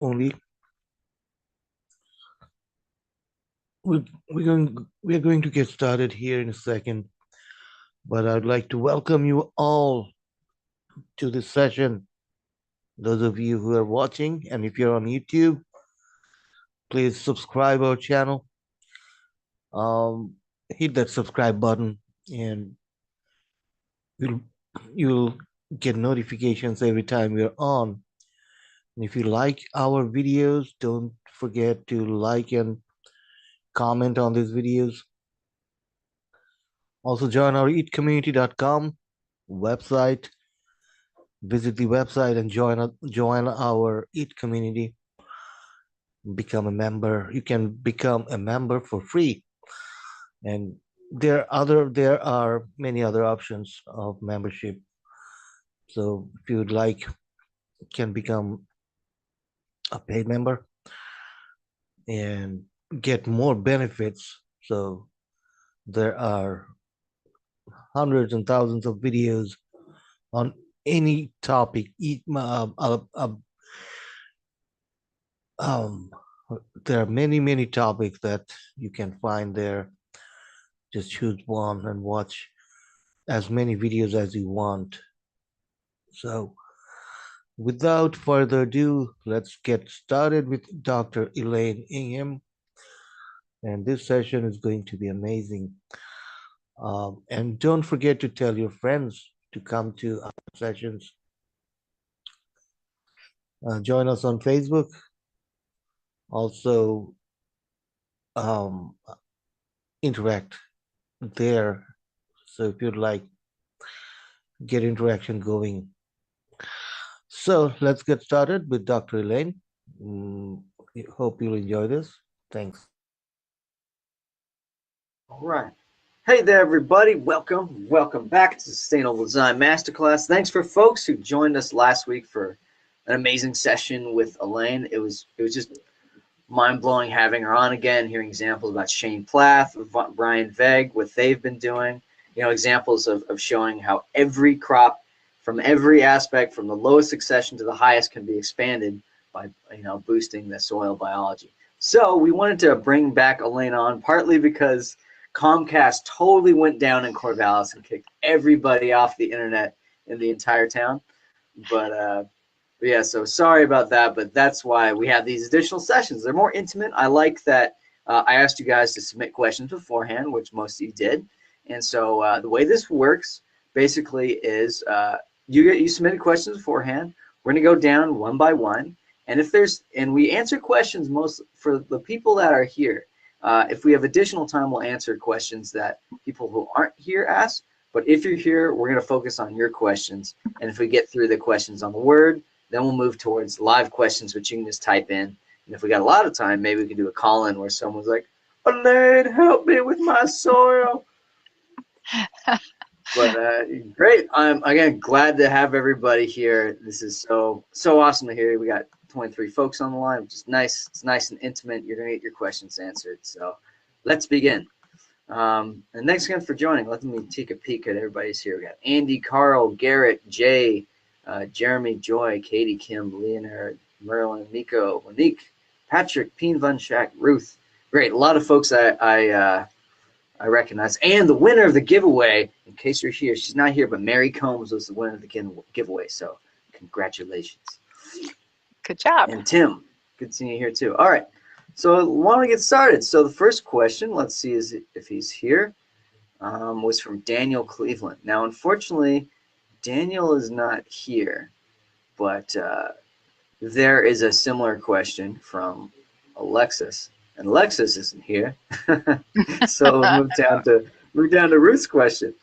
only. We are going to get started here in a second, but I'd like to welcome you all to this session. Those of you who are watching, and if you're on YouTube, please subscribe our channel. Um, Hit that subscribe button, and you'll you'll get notifications every time we're on. And if you like our videos, don't forget to like and comment on these videos. Also, join our eatcommunity.com website. Visit the website and join our Eat community. Become a member. You can become a member for free, and there are many other options of membership. So if you would like, you can become a paid member and get more benefits. So there are hundreds and thousands of videos on any topic. Um, there are many topics that you can find there. Just choose one and watch as many videos as you want. So without further ado, let's get started with Dr. Elaine Ingham. And this session is going to be amazing. And don't forget to tell your friends to come to our sessions. Join us on Facebook. Also, um, interact there. So if you'd like, get interaction going. So let's get started with Dr. Elaine. Hope you'll enjoy this. Thanks. All right. Hey there, everybody. Welcome back to Sustainable Design Masterclass. Thanks for folks who joined us last week for an amazing session with Elaine. It was just mind-blowing having her on again, hearing examples about Shane Plath, Brian Vegg, what they've been doing, examples of showing how every crop from every aspect, from the lowest succession to the highest, can be expanded by, boosting the soil biology. So we wanted to bring back Elaine on, partly because Comcast totally went down in Corvallis and kicked everybody off the internet in the entire town. But yeah, so sorry about that, but that's why we have these additional sessions. They're more intimate. I like that I asked you guys to submit questions beforehand, which most of you did. And so the way this works basically is you submitted questions beforehand. We're going to go down one by one. And we answer questions most for the people that are here. If we have additional time, we'll answer questions that people who aren't here ask. But if you're here, we're going to focus on your questions. And if we get through the questions on the Word, then we'll move towards live questions, which you can just type in. And if we got a lot of time, maybe we can do a call-in where someone's like, Elaine, help me with my soil. But great. I'm, again, glad to have everybody here. This is so awesome to hear. We got 23 folks on the line, which is nice. It's nice and intimate. You're going to get your questions answered. So let's begin. And thanks again for joining. Let me take a peek at everybody's here. We got Andy, Carl, Garrett, Jay, Jeremy, Joy, Katie, Kim, Leonard, Merlin, Nico, Monique, Patrick, Peen Van Schack, Ruth. Great. A lot of folks I recognize. And the winner of the giveaway, in case you're here, she's not here, but Mary Combs was the winner of the giveaway. So congratulations. Good job. And Tim, good seeing you here too. All right. So why don't we get started? So the first question, let's see if he's here, was from Daniel Cleveland. Now, unfortunately, Daniel is not here, but there is a similar question from Alexis, and Alexis isn't here. So we'll move down to Ruth's question.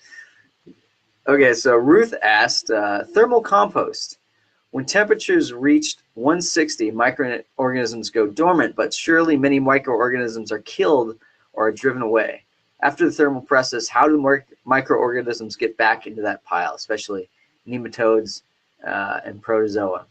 Okay, so Ruth asked, thermal compost. When temperatures reached 160, microorganisms go dormant, but surely many microorganisms are killed or are driven away. After the thermal process, how do microorganisms get back into that pile, especially nematodes and protozoa?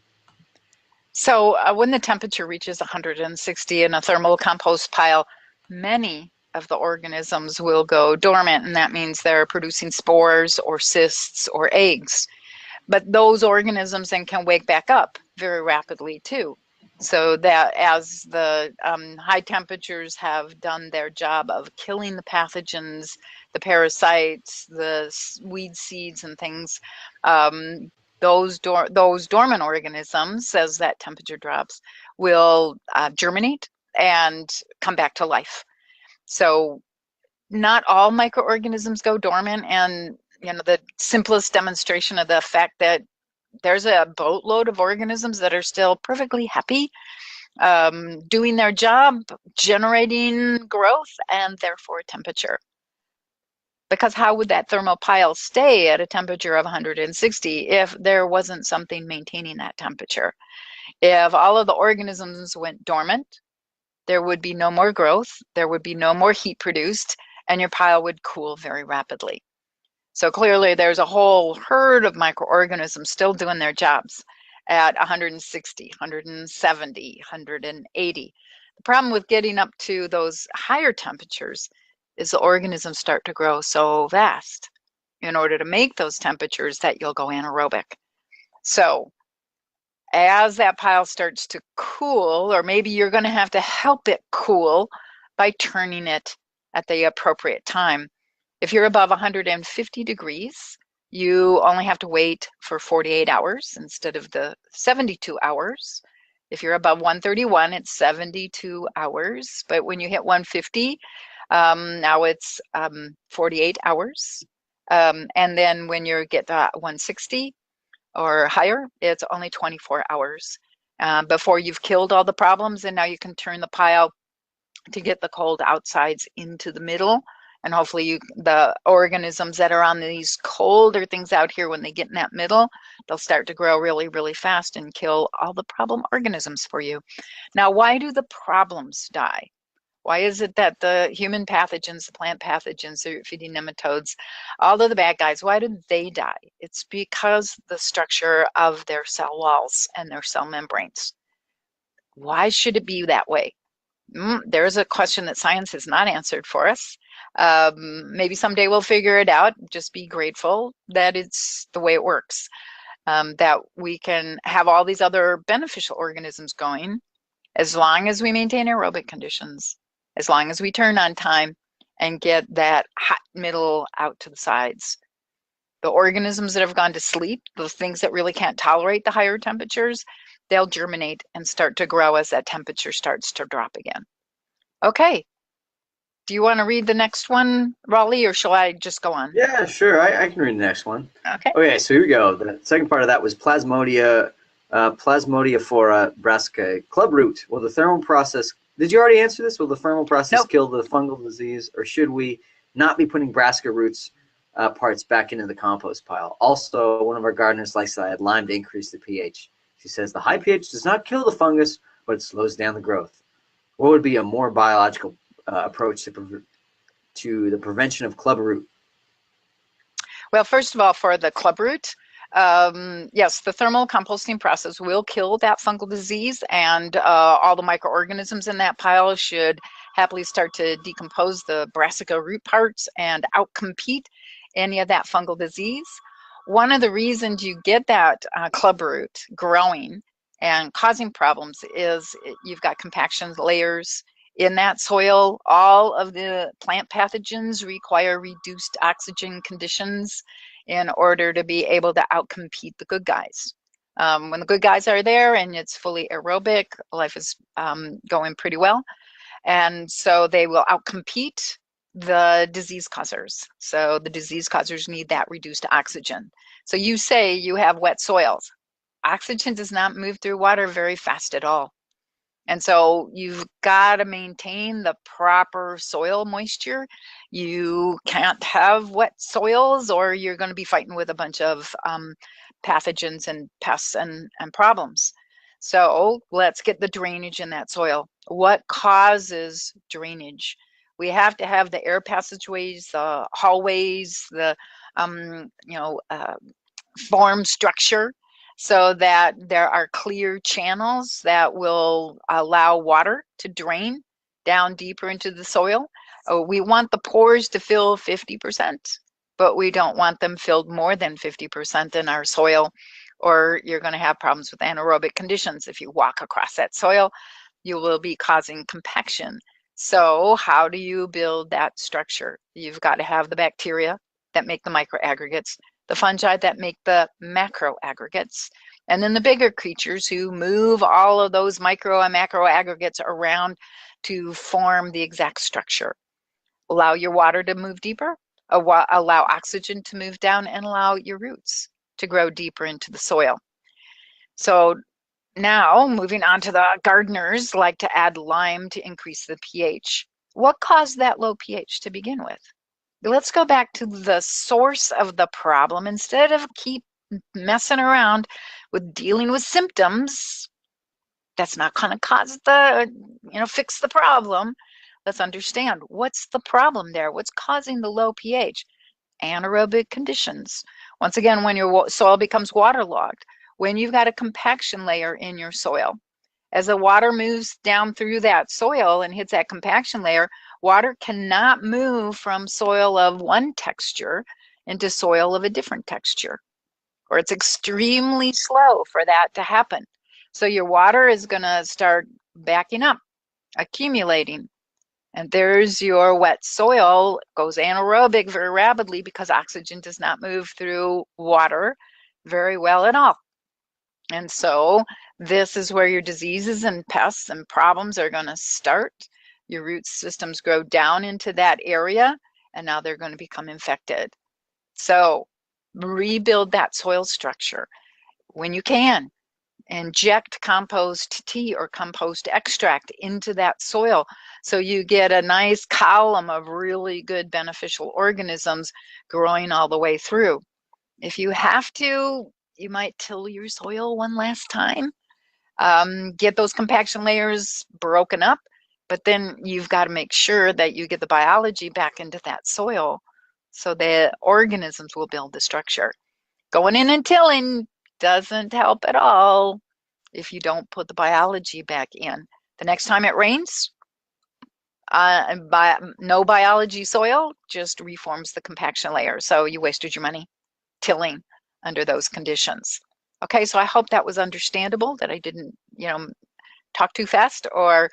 So when the temperature reaches 160 in a thermal compost pile, many of the organisms will go dormant, and that means they're producing spores or cysts or eggs. But those organisms then can wake back up very rapidly too. So that as the high temperatures have done their job of killing the pathogens, the parasites, the weed seeds and things, those dormant organisms, as that temperature drops, will germinate and come back to life. So not all microorganisms go dormant, and the simplest demonstration of the fact that there's a boatload of organisms that are still perfectly happy doing their job, generating growth, and therefore temperature. Because how would that thermal pile stay at a temperature of 160 if there wasn't something maintaining that temperature? If all of the organisms went dormant, there would be no more growth, there would be no more heat produced, and your pile would cool very rapidly. So clearly there's a whole herd of microorganisms still doing their jobs at 160, 170, 180. The problem with getting up to those higher temperatures is the organisms start to grow so fast in order to make those temperatures that you'll go anaerobic. So as that pile starts to cool, or maybe you're going to have to help it cool by turning it at the appropriate time. If you're above 150 degrees, you only have to wait for 48 hours instead of the 72 hours. If you're above 131, it's 72 hours. But when you hit 150, now it's 48 hours. And then when you get to 160 or higher, it's only 24 hours before you've killed all the problems. And now you can turn the pile to get the cold outsides into the middle. And hopefully the organisms that are on these colder things out here, when they get in that middle, they'll start to grow really, really fast and kill all the problem organisms for you. Now, why do the problems die? Why is it that the human pathogens, the plant pathogens, the feeding nematodes, all of the bad guys, why do they die? It's because the structure of their cell walls and their cell membranes. Why should it be that way? There's a question that science has not answered for us. Maybe someday we'll figure it out. Just be grateful that it's the way it works, that we can have all these other beneficial organisms going as long as we maintain aerobic conditions, as long as we turn on time and get that hot middle out to the sides. The organisms that have gone to sleep, those things that really can't tolerate the higher temperatures, they'll germinate and start to grow as that temperature starts to drop again. Okay. Do you want to read the next one, Raleigh, or shall I just go on? Yeah, sure. I can read the next one. Okay. Okay, so here we go. The second part of that was Plasmodiaphora brassica, clubroot. Will the thermal process, did you already answer this? Will the thermal process Nope. kill the fungal disease, or should we not be putting brassica roots parts back into the compost pile? Also, one of our gardeners likes to add lime to increase the pH. She says the high pH does not kill the fungus, but it slows down the growth. What would be a more biological approach to the prevention of clubroot? Well, first of all, for the clubroot, yes, the thermal composting process will kill that fungal disease, and all the microorganisms in that pile should happily start to decompose the brassica root parts and outcompete any of that fungal disease. One of the reasons you get that clubroot growing and causing problems is you've got compaction layers in that soil. All of the plant pathogens require reduced oxygen conditions in order to be able to outcompete the good guys. When the good guys are there and it's fully aerobic, life is going pretty well. And so they will outcompete the disease causers. So the disease causers need that reduced oxygen. So you say you have wet soils. Oxygen does not move through water very fast at all. And so you've got to maintain the proper soil moisture. You can't have wet soils or you're going to be fighting with a bunch of pathogens and pests and problems. So let's get the drainage in that soil. What causes drainage? We have to have the air passageways, the hallways, the form structure, so that there are clear channels that will allow water to drain down deeper into the soil. We want the pores to fill 50%, but we don't want them filled more than 50% in our soil. or you're going to have problems with anaerobic conditions. If you walk across that soil, you will be causing compaction. So how do you build that structure? You've got to have the bacteria that make the microaggregates, the fungi that make the macroaggregates, and then the bigger creatures who move all of those micro and macro aggregates around to form the exact structure. Allow your water to move deeper, allow oxygen to move down, and allow your roots to grow deeper into the soil. So now moving on to the gardeners like to add lime to increase the pH. What caused that low pH to begin with? Let's go back to the source of the problem instead of keep messing around with dealing with symptoms. That's not going to cause the, fix the problem. Let's understand what's the problem there. What's causing the low pH? Anaerobic conditions. Once again, when your soil becomes waterlogged, when you've got a compaction layer in your soil, as the water moves down through that soil and hits that compaction layer, water cannot move from soil of one texture into soil of a different texture, or it's extremely slow for that to happen. So your water is going to start backing up, accumulating. And there's your wet soil, goes anaerobic very rapidly because oxygen does not move through water very well at all. And so this is where your diseases and pests and problems are going to start. Your root systems grow down into that area, and now they're going to become infected. So rebuild that soil structure when you can. Inject compost tea or compost extract into that soil so you get a nice column of really good beneficial organisms growing all the way through. If you have to, you might till your soil one last time, get those compaction layers broken up, but then you've got to make sure that you get the biology back into that soil so the organisms will build the structure. Going in and tilling doesn't help at all if you don't put the biology back in. The next time it rains, no biology soil just reforms the compaction layer. So you wasted your money tilling under those conditions. Okay, so I hope that was understandable, that I didn't, talk too fast or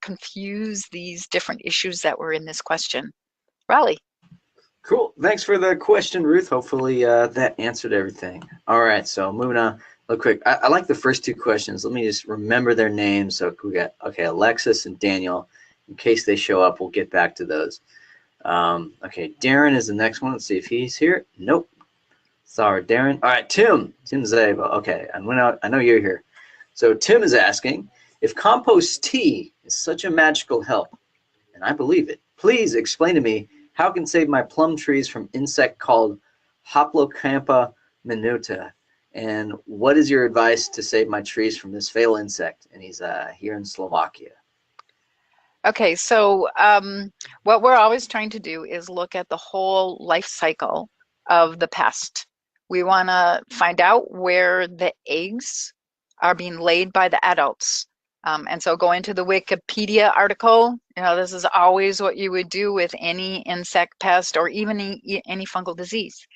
confuse these different issues that were in this question. Raleigh. Cool. Thanks for the question, Ruth. Hopefully that answered everything. All right, so moving on real quick. I like the first two questions. Let me just remember their names. So we got, okay, Alexis and Daniel. In case they show up, we'll get back to those. Okay, Darren is the next one. Let's see if he's here. Nope. Sorry, Darren. All right, Tim. Tim Zabo. Okay, I know you're here. So Tim is asking, if compost tea is such a magical help, and I believe it, please explain to me how I can save my plum trees from insect called Hoplocampa minuta, and what is your advice to save my trees from this fatal insect? And he's here in Slovakia. Okay, so what we're always trying to do is look at the whole life cycle of the pest. We want to find out where the eggs are being laid by the adults. And so go into the Wikipedia article. This is always what you would do with any insect pest or even any fungal disease.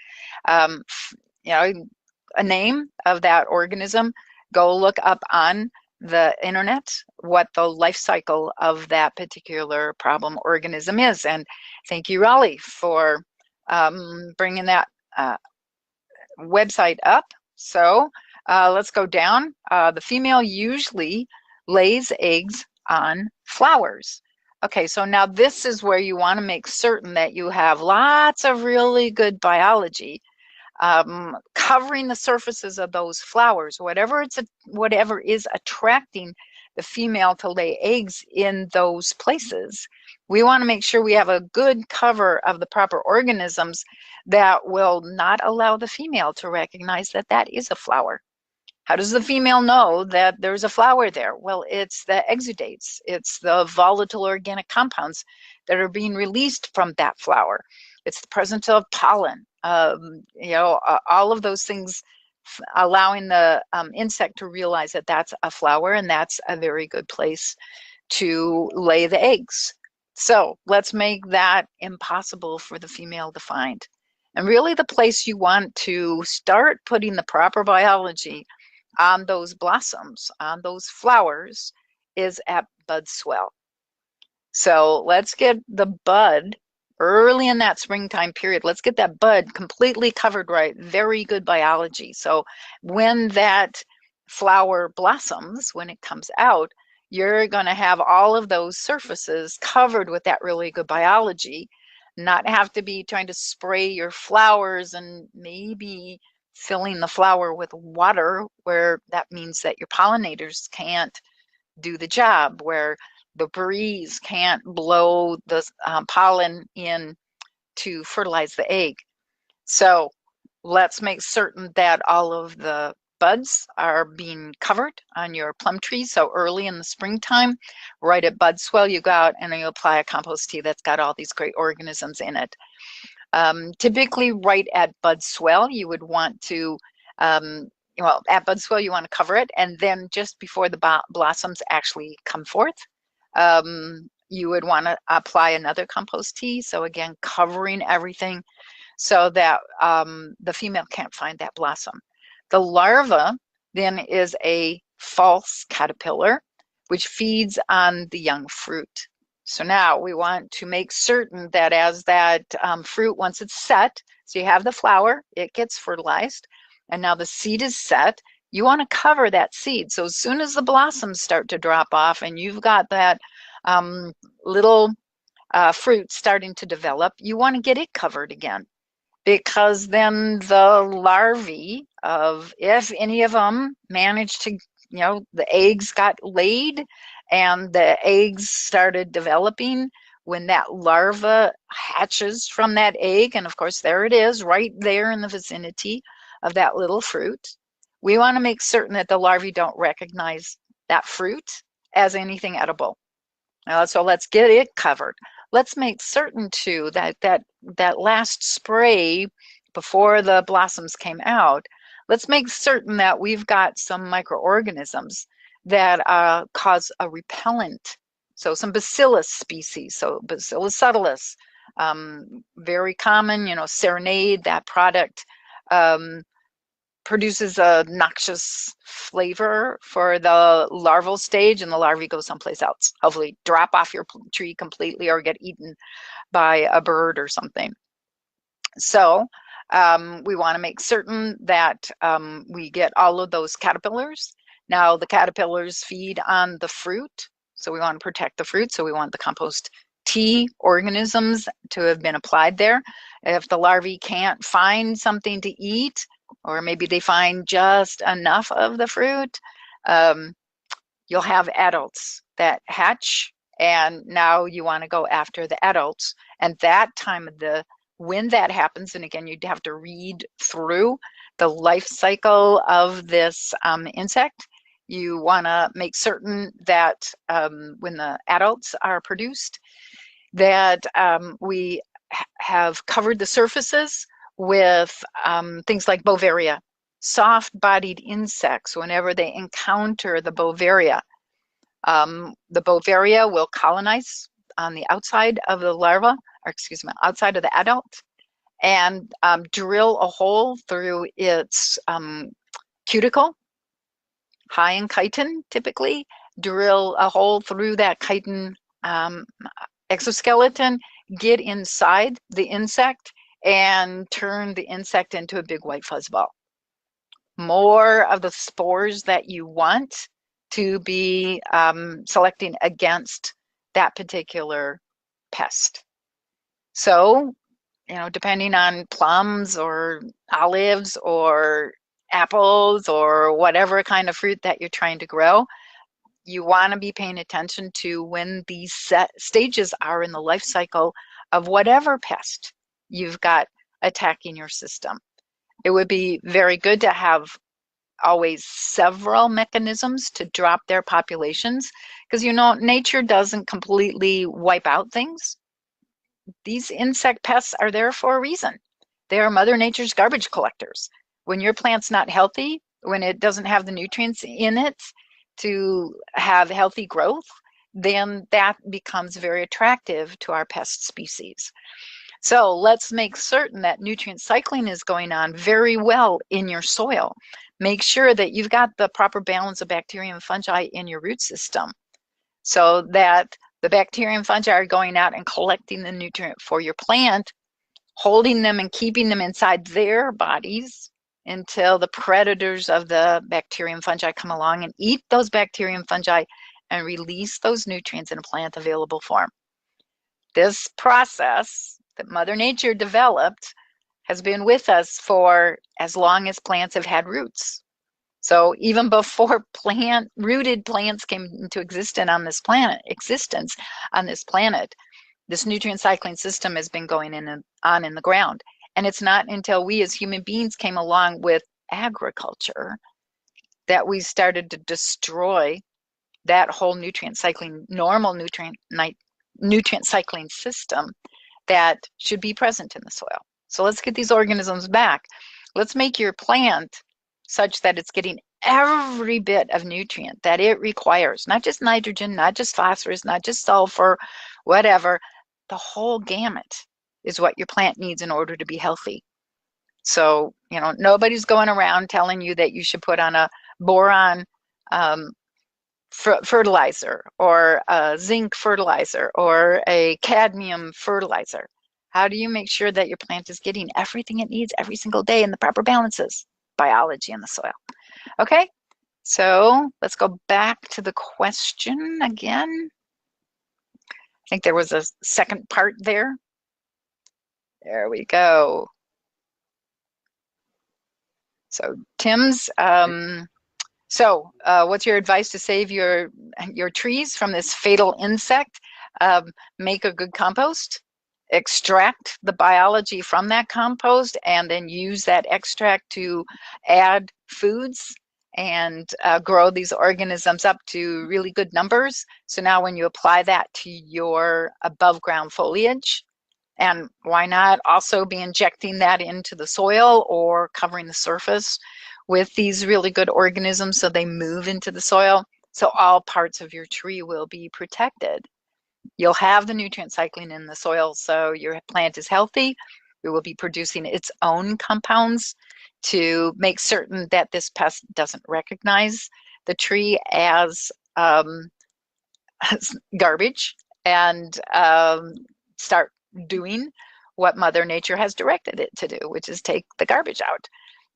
A name of that organism, go look up on the internet what the life cycle of that particular problem organism is. And thank you, Raleigh, for bringing that website up. So let's go down. The female usually lays eggs on flowers. Okay, so now this is where you want to make certain that you have lots of really good biology covering the surfaces of those flowers, whatever is attracting the female to lay eggs in those places. We want to make sure we have a good cover of the proper organisms that will not allow the female to recognize that that is a flower. How does the female know that there's a flower there? Well, it's the exudates. It's the volatile organic compounds that are being released from that flower. It's the presence of pollen, all of those things allowing the insect to realize that that's a flower, and that's a very good place to lay the eggs. So let's make that impossible for the female to find. And really the place you want to start putting the proper biology on those blossoms, on those flowers, is at bud swell. So let's get the bud early in that springtime period. Let's get that bud completely covered right. Very good biology. So when that flower blossoms, when it comes out, you're going to have all of those surfaces covered with that really good biology, not have to be trying to spray your flowers and maybe filling the flower with water, where that means that your pollinators can't do the job, where the breeze can't blow the pollen in to fertilize the egg. So let's make certain that all of the buds are being covered on your plum tree. So early in the springtime, right at bud swell, you go out and you apply a compost tea that's got all these great organisms in it. Typically right at bud swell, you would want to, well, at bud swell, you want to cover it. And then just before the blossoms actually come forth, you would want to apply another compost tea. So again, covering everything so that the female can't find that blossom. The larva then is a false caterpillar, which feeds on the young fruit. So now we want to make certain that as that fruit, once it's set, so you have the flower, it gets fertilized, and now the seed is set, you want to cover that seed. So as soon as the blossoms start to drop off and you've got that little fruit starting to develop, you want to get it covered again, because then the larvae of, if any of them managed to, the eggs got laid and the eggs started developing, when that larva hatches from that egg, and of course there it is right there in the vicinity of that little fruit, we want to make certain that the larvae don't recognize that fruit as anything edible. So let's get it covered. Let's make certain too that that last spray before the blossoms came out, let's make certain that we've got some microorganisms that cause a repellent. So some bacillus species, so Bacillus subtilis, very common, Serenade, that product produces a noxious flavor for the larval stage, and the larvae go someplace else, hopefully drop off your tree completely or get eaten by a bird or something. So we want to make certain that we get all of those caterpillars. Now the caterpillars feed on the fruit, so we want to protect the fruit, so we want the compost tea organisms to have been applied there. If the larvae can't find something to eat, or maybe they find just enough of the fruit, you'll have adults that hatch, and now you want to go after the adults. And that time of when that happens, and again, you'd have to read through the life cycle of this insect. You want to make certain that when the adults are produced, that we have covered the surfaces with things like Bovaria, soft-bodied insects. Whenever they encounter the Bovaria will colonize on the outside of the larva, or excuse me, outside of the adult, and drill a hole through its cuticle, high in chitin typically, drill a hole through that chitin exoskeleton, get inside the insect, and turn the insect into a big white fuzzball. More of the spores that you want to be selecting against that particular pest. So, depending on plums or olives or apples or whatever kind of fruit that you're trying to grow, you want to be paying attention to when these stages are in the life cycle of whatever pest you've got attacking your system. It would be very good to have always several mechanisms to drop their populations, because nature doesn't completely wipe out things. These insect pests are there for a reason. They are Mother Nature's garbage collectors. When your plant's not healthy, when it doesn't have the nutrients in it to have healthy growth, then that becomes very attractive to our pest species. So let's make certain that nutrient cycling is going on very well in your soil. Make sure that you've got the proper balance of bacteria and fungi in your root system so that the bacteria and fungi are going out and collecting the nutrient for your plant, holding them and keeping them inside their bodies until the predators of the bacteria and fungi come along and eat those bacteria and fungi and release those nutrients in a plant available form. This process that Mother Nature developed has been with us for as long as plants have had roots. So even before rooted plants came into existence on this planet, this nutrient cycling system has been going on in the ground. And it's not until we as human beings came along with agriculture that we started to destroy that whole normal nutrient cycling system that should be present in the soil. So let's get these organisms back. Let's make your plant such that it's getting every bit of nutrient that it requires, not just nitrogen, not just phosphorus, not just sulfur, whatever. The whole gamut is what your plant needs in order to be healthy. So, nobody's going around telling you that you should put on a boron fertilizer or a zinc fertilizer or a cadmium fertilizer. How do you make sure that your plant is getting everything it needs every single day in the proper balances? Biology in the soil. Okay, so let's go back to the question again. I think there was a second part there. There we go. So Tim's, what's your advice to save your trees from this fatal insect? Make a good compost, extract the biology from that compost, and then use that extract to add foods and grow these organisms up to really good numbers. So now when you apply that to your above ground foliage, and why not also be injecting that into the soil or covering the surface with these really good organisms so they move into the soil, so all parts of your tree will be protected. You'll have the nutrient cycling in the soil, so your plant is healthy. It will be producing its own compounds to make certain that this pest doesn't recognize the tree as garbage and start doing what Mother Nature has directed it to do, which is take the garbage out.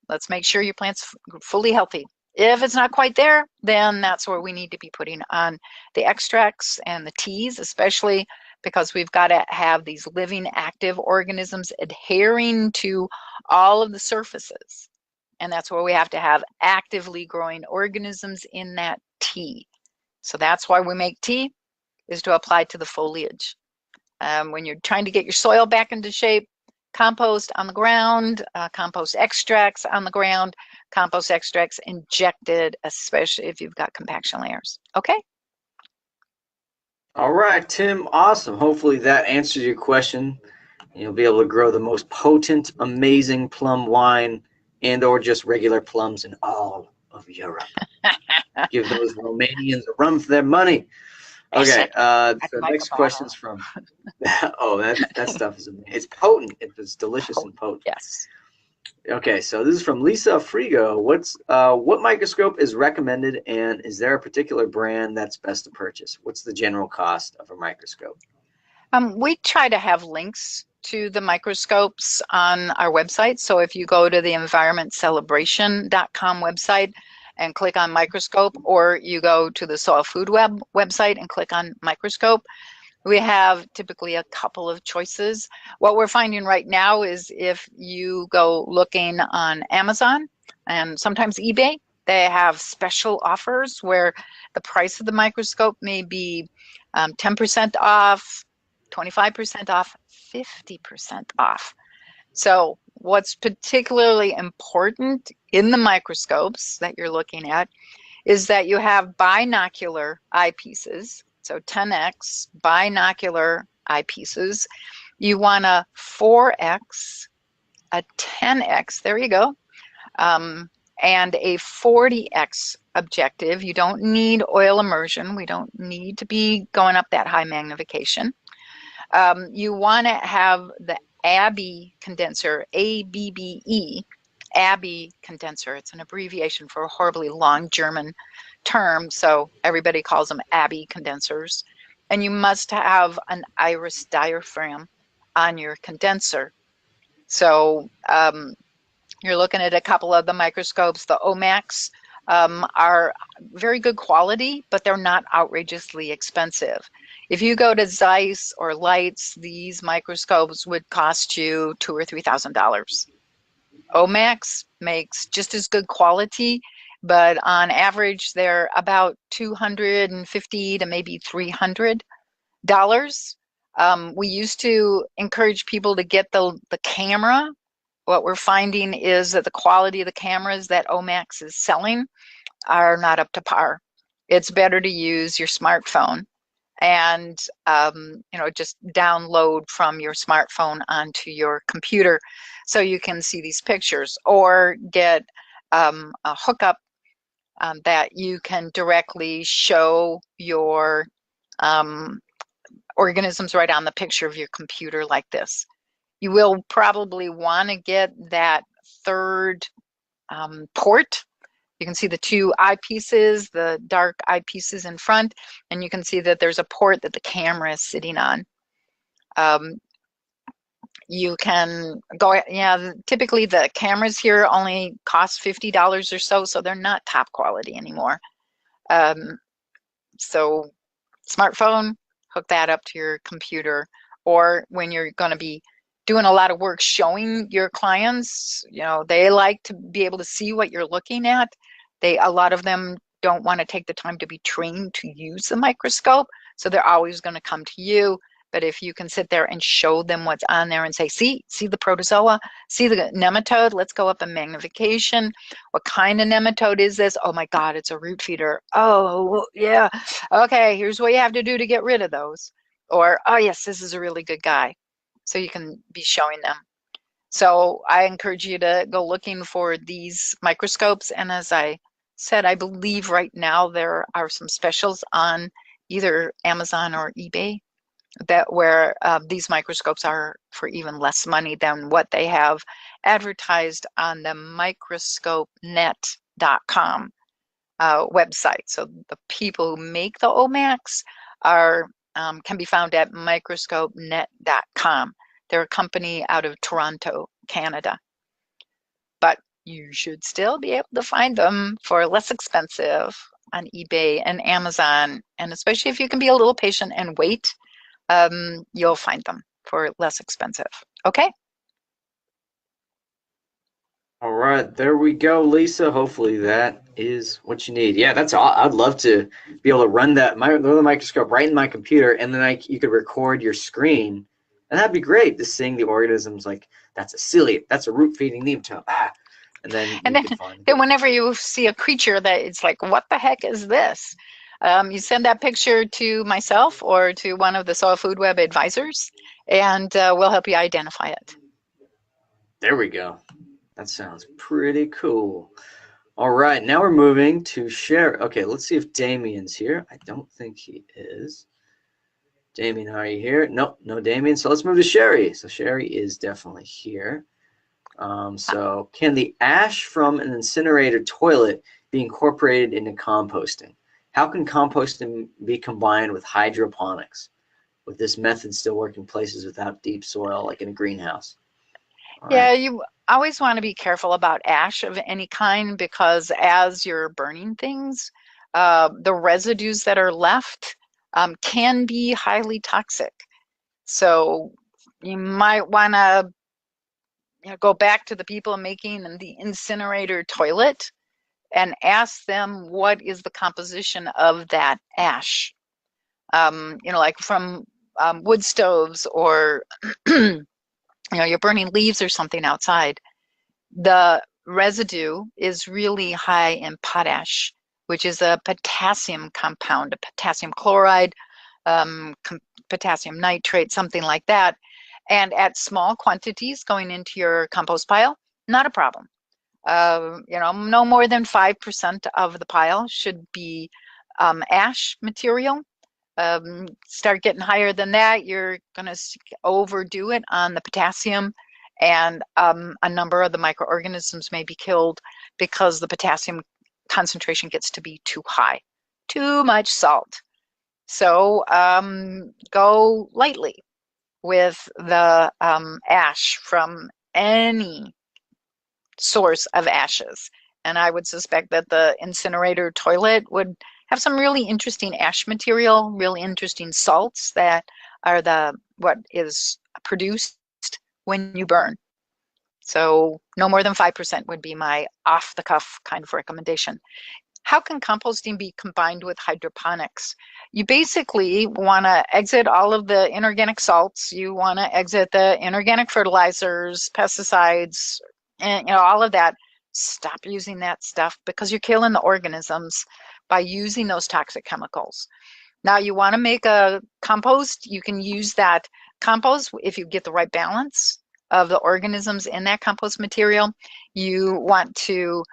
Let's make sure your plant's fully healthy. If it's not quite there, then that's where we need to be putting on the extracts and the teas, especially because we've got to have these living active organisms adhering to all of the surfaces. And that's where we have to have actively growing organisms in that tea. So that's why we make tea, is to apply to the foliage. When you're trying to get your soil back into shape, compost on the ground, compost extracts on the ground, compost extracts injected, especially if you've got compaction layers. Okay? All right, Tim, awesome. Hopefully that answers your question. You'll be able to grow the most potent, amazing plum wine and or just regular plums in all of Europe. Give those Romanians a run for their money. Okay, the next question's from, that stuff is amazing. It's potent. It's delicious and potent. Yes. Okay, so this is from Lisa Frigo. What microscope is recommended, and is there a particular brand that's best to purchase? What's the general cost of a microscope? We try to have links to the microscopes on our website. So if you go to the environmentcelebration.com website and click on microscope, or you go to the Soil Food Web website and click on microscope, we have typically a couple of choices. What we're finding right now is if you go looking on Amazon and sometimes eBay, they have special offers where the price of the microscope may be 10% off, 25% off, 50% off. So what's particularly important in the microscopes that you're looking at is that you have binocular eyepieces, so 10x binocular eyepieces. You want a 4x, a 10x, there you go, and a 40x objective. You don't need oil immersion. We don't need to be going up that high magnification. You want to have the Abbe condenser, ABBE, Abbe condenser. It's an abbreviation for a horribly long German term, so everybody calls them Abbe condensers. And you must have an iris diaphragm on your condenser. So you're looking at a couple of the microscopes. The OMAX are very good quality, but they're not outrageously expensive. If you go to Zeiss or Lights, these microscopes would cost you $2,000 or $3,000. OMAX makes just as good quality, but on average, they're about $250 to maybe $300. We used to encourage people to get the camera. What we're finding is that the quality of the cameras that OMAX is selling are not up to par. It's better to use your smartphone and just download from your smartphone onto your computer so you can see these pictures, or get a hookup that you can directly show your organisms right on the picture of your computer like this. You will probably want to get that third port. You can see the two eyepieces, the dark eyepieces in front, and you can see that there's a port that the camera is sitting on. You can go, yeah, typically the cameras here only cost $50 or so, so they're not top quality anymore. So smartphone, hook that up to your computer, or when you're going to be doing a lot of work showing your clients, they like to be able to see what you're looking at. A lot of them don't want to take the time to be trained to use the microscope, so they're always going to come to you. But if you can sit there and show them what's on there and say, see the protozoa, see the nematode, let's go up in magnification. What kind of nematode is this? Oh my God, it's a root feeder. Oh, yeah. Okay, here's what you have to do to get rid of those. Or, oh yes, this is a really good guy. So you can be showing them. So I encourage you to go looking for these microscopes. And as I said, I believe right now there are some specials on either Amazon or eBay where these microscopes are for even less money than what they have advertised on the microscopenet.com website. So the people who make the OMAX can be found at microscopenet.com. They're a company out of Toronto, Canada. But you should still be able to find them for less expensive on eBay and Amazon. And especially if you can be a little patient and wait, you'll find them for less expensive. Okay? All right, there we go, Lisa. Hopefully that is what you need. Yeah, that's all. I'd love to be able to run the microscope right in my computer, and then you could record your screen, and that'd be great. Just seeing the organisms, like that's a ciliate, that's a root feeding nematode, and then And you could find. then whenever you see a creature that it's like, what the heck is this? You send that picture to myself or to one of the Soil Food Web advisors, and we'll help you identify it. There we go. That sounds pretty cool. All right, now we're moving to Sherry. Okay, let's see if Damien's here. I don't think he is. Damien, are you here? Nope, no Damien. So let's move to Sherry. So Sherry is definitely here. So can the ash from an incinerator toilet be incorporated into composting? How can composting be combined with hydroponics? With this method still work in places without deep soil, like in a greenhouse? Yeah, you always want to be careful about ash of any kind, because as you're burning things, the residues that are left can be highly toxic. So you might want to go back to the people making the incinerator toilet and ask them what is the composition of that ash. Like from wood stoves, or you're burning leaves or something outside. The residue is really high in potash, which is a potassium compound, a potassium chloride, potassium nitrate, something like that. And at small quantities going into your compost pile, not a problem. No more than 5% of the pile should be ash material. Start getting higher than that, you're going to overdo it on the potassium, and a number of the microorganisms may be killed because the potassium concentration gets to be too high, too much salt. So go lightly with the ash from any source of ashes. And I would suspect that the incinerator toilet would have some really interesting ash material, really interesting salts that are what is produced when you burn. So no more than 5% would be my off the cuff kind of recommendation. How can composting be combined with hydroponics? You basically want to exit all of the inorganic salts. You want to exit the inorganic fertilizers, pesticides, and all of that. Stop using that stuff because you're killing the organisms by using those toxic chemicals. Now you want to make a compost. You can use that compost if you get the right balance of the organisms in that compost material. You want to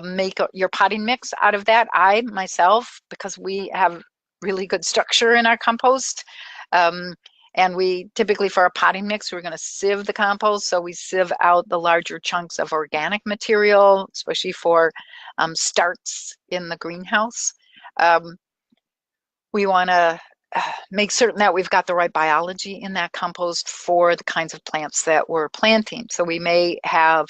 make your potting mix out of that. I myself, because we have really good structure in our compost, and we typically for our potting mix, we're going to sieve the compost. So we sieve out the larger chunks of organic material, especially for starts in the greenhouse. We want to make certain that we've got the right biology in that compost for the kinds of plants that we're planting. So we may have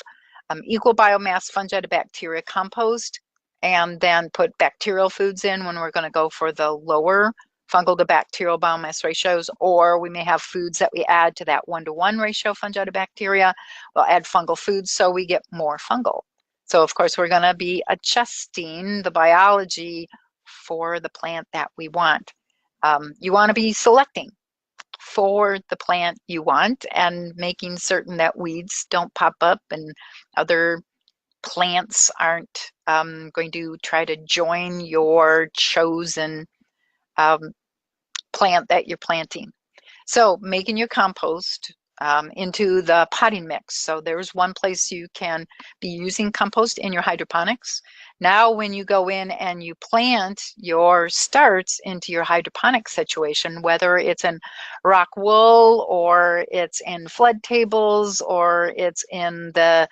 equal biomass fungi to bacteria compost, and then put bacterial foods in when we're going to go for the lower fungal to bacterial biomass ratios, or we may have foods that we add to that 1-to-1 ratio fungi to bacteria. We'll add fungal foods so we get more fungal. So of course we're going to be adjusting the biology for the plant that we want. You want to be selecting for the plant you want and making certain that weeds don't pop up and other plants aren't going to try to join your chosen plant that you're planting. So making your compost into the potting mix. So there's one place you can be using compost in your hydroponics. Now when you go in and you plant your starts into your hydroponic situation, whether it's in rock wool or it's in flood tables or it's in the,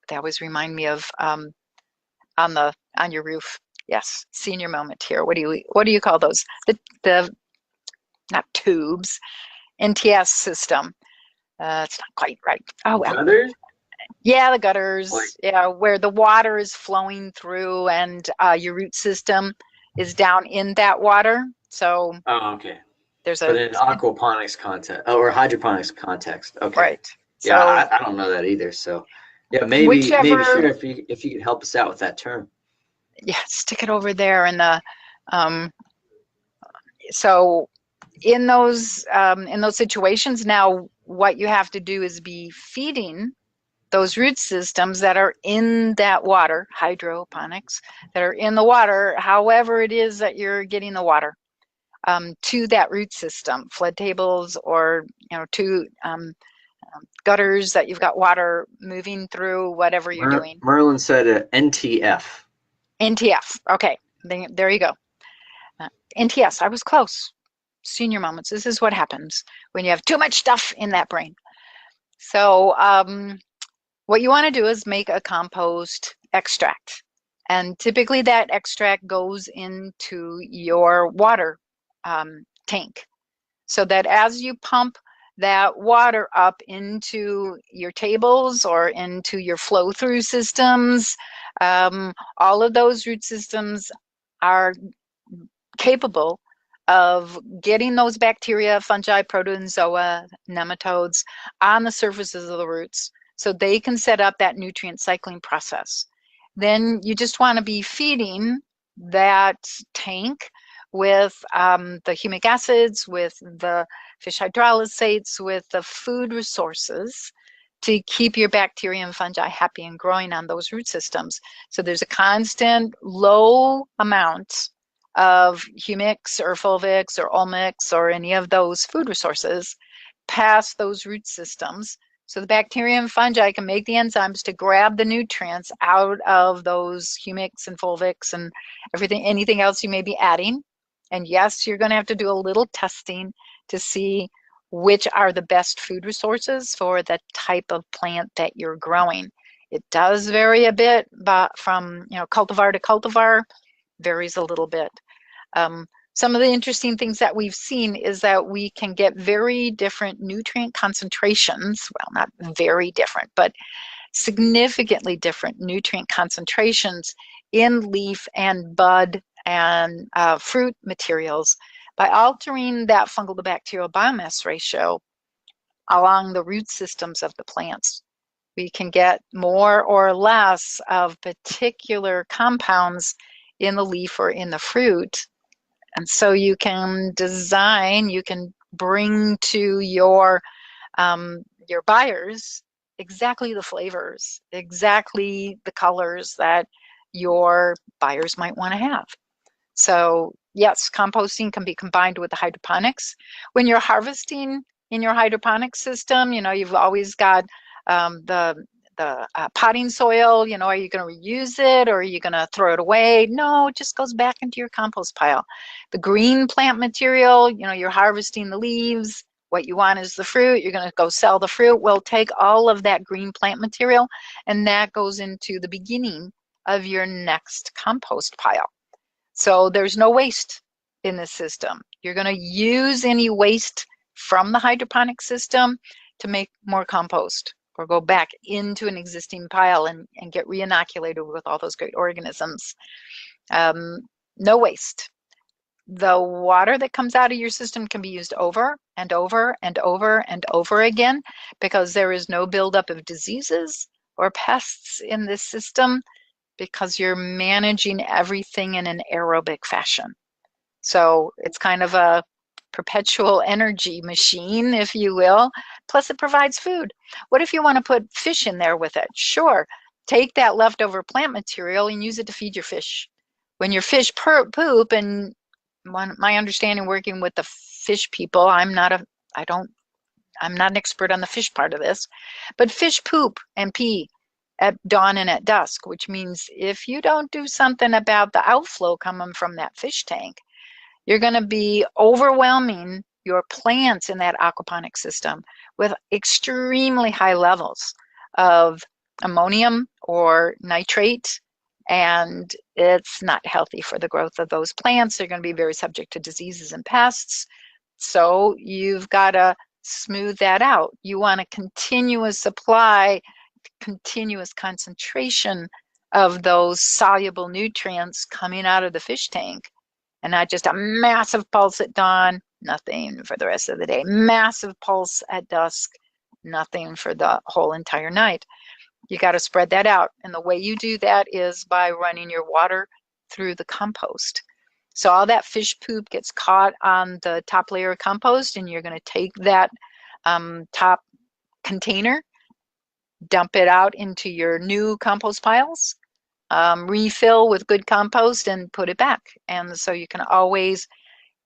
they always remind me of on your roof. Yes, senior moment here. What do you call those? The not tubes, NTS system. It's not quite right. Oh well. Gutters? Yeah, the gutters. Yeah, where the water is flowing through and your root system is down in that water. So Okay. there's But in aquaponics context or hydroponics context, okay. Right. Yeah, So I don't know that either. So yeah, maybe sure if you could help us out with that term. Yeah, stick it over there in the so in those situations now what you have to do is be feeding those root systems that are in that water, hydroponics, that are in the water, however it is that you're getting the water to that root system, flood tables or to gutters that you've got water moving through, whatever you're doing. Merlin said NTF. NTF. Okay, there you go. NTS. I was close. Senior moments. This is what happens when you have too much stuff in that brain. So what you want to do is make a compost extract. And typically that extract goes into your water tank. So that as you pump that water up into your tables or into your flow through systems, all of those root systems are capable of getting those bacteria, fungi, protozoa, nematodes on the surfaces of the roots so they can set up that nutrient cycling process. Then you just want to be feeding that tank with the humic acids, with the fish hydrolysates, with the food resources to keep your bacteria and fungi happy and growing on those root systems. So there's a constant low amount of humics or fulvics or olmics or any of those food resources past those root systems So the bacteria and fungi can make the enzymes to grab the nutrients out of those humics and fulvics and everything, anything else you may be adding. And yes, you're going to have to do a little testing to see which are the best food resources for the type of plant that you're growing. It does vary a bit, but from cultivar to cultivar, varies a little bit. Some of the interesting things that we've seen is that we can get very different nutrient concentrations. Well, not very different, but significantly different nutrient concentrations in leaf and bud and fruit materials by altering that fungal to bacterial biomass ratio along the root systems of the plants. We can get more or less of particular compounds in the leaf or in the fruit. And so you can design, you can bring to your buyers exactly the flavors, exactly the colors that your buyers might want to have. So yes, composting can be combined with the hydroponics. When you're harvesting in your hydroponic system, you've always got the potting soil. Are you going to reuse it or are you going to throw it away? No, it just goes back into your compost pile. The green plant material, you're harvesting the leaves. What you want is the fruit. You're going to go sell the fruit. Well, take all of that green plant material and that goes into the beginning of your next compost pile. So there's no waste in this system. You're going to use any waste from the hydroponic system to make more compost or go back into an existing pile and get reinoculated with all those great organisms. No waste. The water that comes out of your system can be used over and over and over and over again because there is no buildup of diseases or pests in this system because you're managing everything in an aerobic fashion. So it's kind of a perpetual energy machine, if you will. Plus it provides food. What if you want to put fish in there with it? Sure. Take that leftover plant material and use it to feed your fish. When your fish poop, and my understanding working with the fish people, I'm not an expert on the fish part of this, but fish poop and pee at dawn and at dusk, which means if you don't do something about the outflow coming from that fish tank, you're going to be overwhelming your plants in that aquaponic system with extremely high levels of ammonium or nitrate, and it's not healthy for the growth of those plants. They're going to be very subject to diseases and pests. So you've got to smooth that out. You want a continuous supply, continuous concentration of those soluble nutrients coming out of the fish tank, and not just a massive pulse at dawn, nothing for the rest of the day. Massive pulse at dusk, nothing for the whole entire night. You got to spread that out. And the way you do that is by running your water through the compost. So all that fish poop gets caught on the top layer of compost, and you're going to take that top container, dump it out into your new compost piles, refill with good compost, and put it back. And so you can always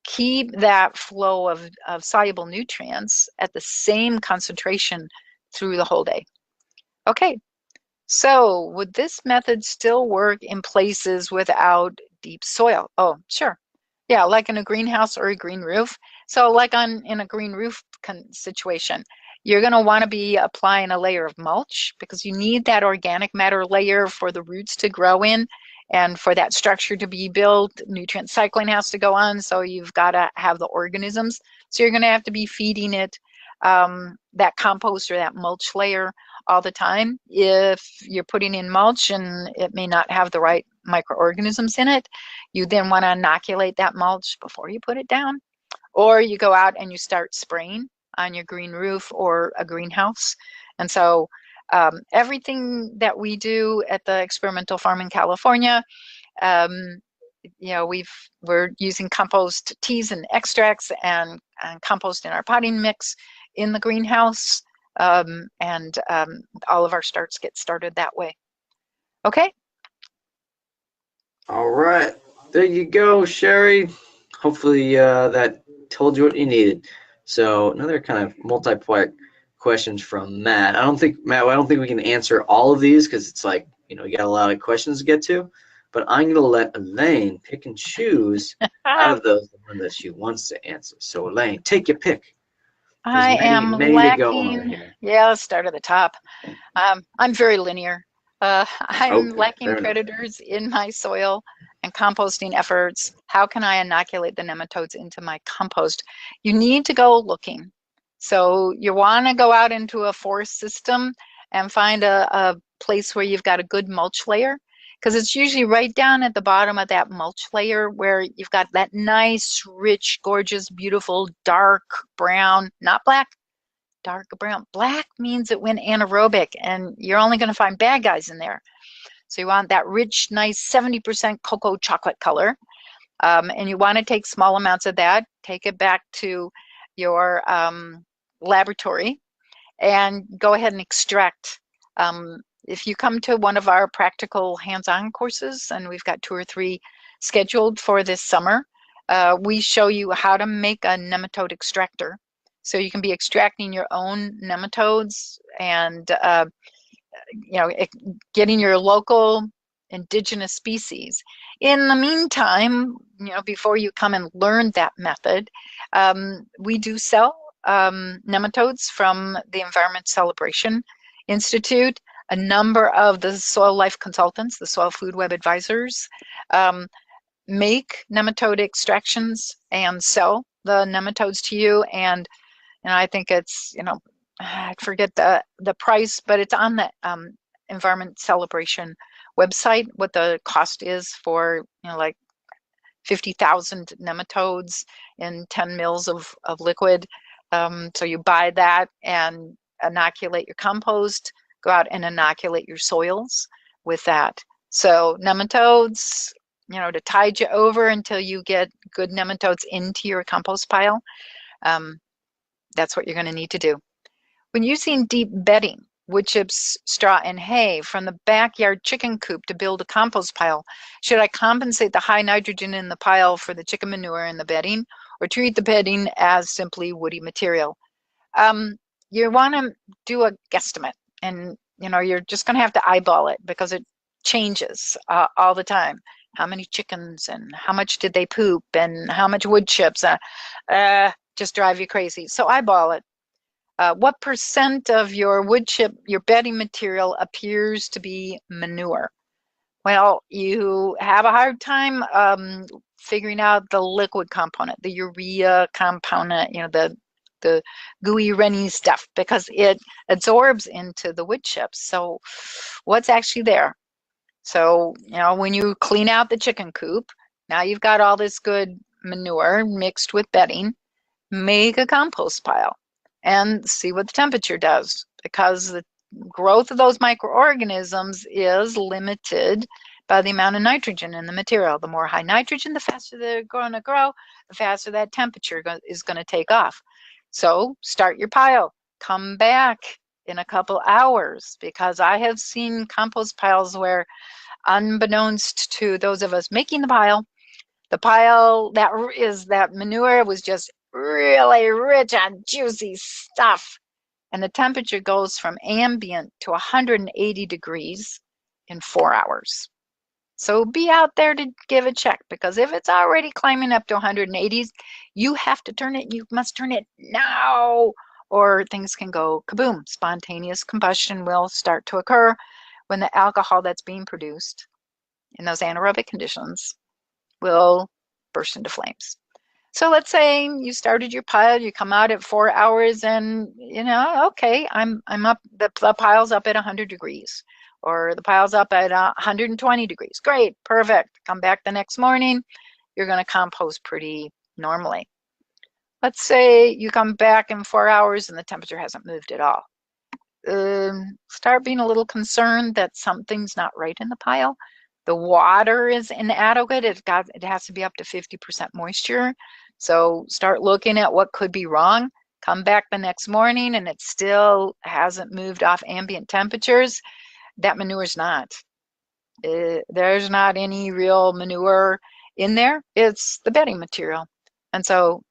keep that flow of soluble nutrients at the same concentration through the whole day. Okay, so would this method still work in places without deep soil? Oh, sure. Yeah, like in a greenhouse or a green roof. So like in a green roof situation, you're going to want to be applying a layer of mulch because you need that organic matter layer for the roots to grow in and for that structure to be built. Nutrient cycling has to go on, so you've got to have the organisms. So you're going to have to be feeding it that compost or that mulch layer all the time. If you're putting in mulch and it may not have the right microorganisms in it, you then want to inoculate that mulch before you put it down. Or you go out and you start spraying on your green roof or a greenhouse. And so everything that we do at the experimental farm in California, we're using compost teas and extracts and compost in our potting mix in the greenhouse. And all of our starts get started that way. Okay. All right. There you go, Sherry. Hopefully that told you what you needed. So another kind of multi-part questions from Matt. I don't think we can answer all of these because it's like, you got a lot of questions to get to. But I'm going to let Elaine pick and choose out of those the one that she wants to answer. So Elaine, take your pick. There's I many, am many to go on lacking. here. Yeah, let's start at the top. I'm very linear. I'm Okay, lacking fair enough. predators in my soil and composting efforts. How can I inoculate the nematodes into my compost? You need to go looking. So you want to go out into a forest system and find a place where you've got a good mulch layer, because it's usually right down at the bottom of that mulch layer where you've got that nice, rich, gorgeous, beautiful, dark brown, not black, dark brown. Black means it went anaerobic and you're only going to find bad guys in there. So you want that rich, nice 70% cocoa chocolate color. And you want to take small amounts of that, take it back to your laboratory and go ahead and extract. If you come to one of our practical hands-on courses, and we've got 2 or 3 scheduled for this summer, we show you how to make a nematode extractor. So you can be extracting your own nematodes and getting your local indigenous species. In the meantime, before you come and learn that method, we do sell nematodes from the Environment Celebration Institute. A number of the soil life consultants, the soil food web advisors, make nematode extractions and sell the nematodes to you. And I think it's, I forget the price, but it's on the Environment Celebration website, what the cost is for, like 50,000 nematodes in 10 mils of liquid. So you buy that and inoculate your compost, go out and inoculate your soils with that. So nematodes, to tide you over until you get good nematodes into your compost pile, that's what you're going to need to do. When using deep bedding, wood chips, straw, and hay from the backyard chicken coop to build a compost pile, should I compensate the high nitrogen in the pile for the chicken manure in the bedding, or treat the bedding as simply woody material? You want to do a guesstimate, and you're just going to have to eyeball it because it changes all the time. How many chickens and how much did they poop and how much wood chips just drive you crazy. So eyeball it. What percent of your wood chip, your bedding material appears to be manure? Well, you have a hard time figuring out the liquid component, the urea component, the gooey, runny stuff, because it absorbs into the wood chips. So what's actually there? So, when you clean out the chicken coop, now you've got all this good manure mixed with bedding. Make a compost pile and see what the temperature does, because the growth of those microorganisms is limited by the amount of nitrogen in the material. The more high nitrogen, the faster they're going to grow, the faster that temperature is going to take off. So start your pile, come back in a couple hours, because I have seen compost piles where, unbeknownst to those of us making the pile that manure was just really rich on juicy stuff. And the temperature goes from ambient to 180 degrees in 4 hours. So be out there to give a check, because if it's already climbing up to 180s, you must turn it now, or things can go kaboom. Spontaneous combustion will start to occur when the alcohol that's being produced in those anaerobic conditions will burst into flames. So let's say you started your pile, you come out at 4 hours, and okay, I'm up, the pile's up at 100 degrees, or the pile's up at 120 degrees. Great, perfect. Come back the next morning, you're going to compost pretty normally. Let's say you come back in 4 hours and the temperature hasn't moved at all. Start being a little concerned that something's not right in the pile. The water is inadequate. It has to be up to 50% moisture. So start looking at what could be wrong. Come back the next morning and it still hasn't moved off ambient temperatures. That manure is not. There's not any real manure in there. It's the bedding material. And so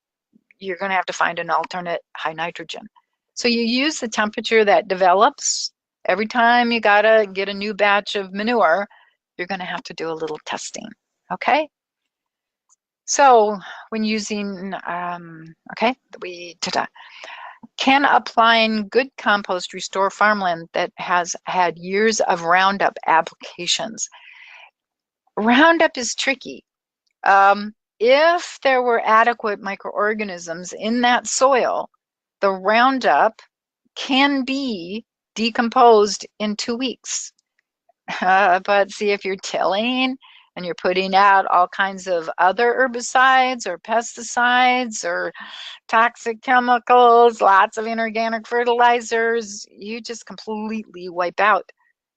you're going to have to find an alternate high nitrogen. So you use the temperature that develops. Every time you gotta get a new batch of manure, you're gonna have to do a little testing, okay? So when using, okay, can applying good compost restore farmland that has had years of Roundup applications? Roundup is tricky. If there were adequate microorganisms in that soil, the Roundup can be decomposed in 2 weeks. But see, if you're tilling and you're putting out all kinds of other herbicides or pesticides or toxic chemicals, lots of inorganic fertilizers, you just completely wipe out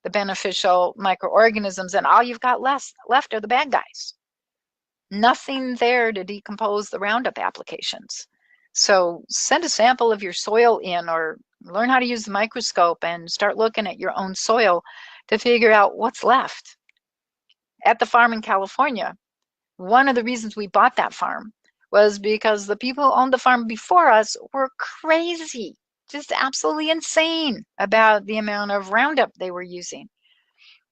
the beneficial microorganisms, and all you've got left are the bad guys. Nothing there to decompose the Roundup applications. So send a sample of your soil in, or learn how to use the microscope and start looking at your own soil to figure out what's left. At the farm in California, one of the reasons we bought that farm was because the people who owned the farm before us were crazy, just absolutely insane about the amount of Roundup they were using.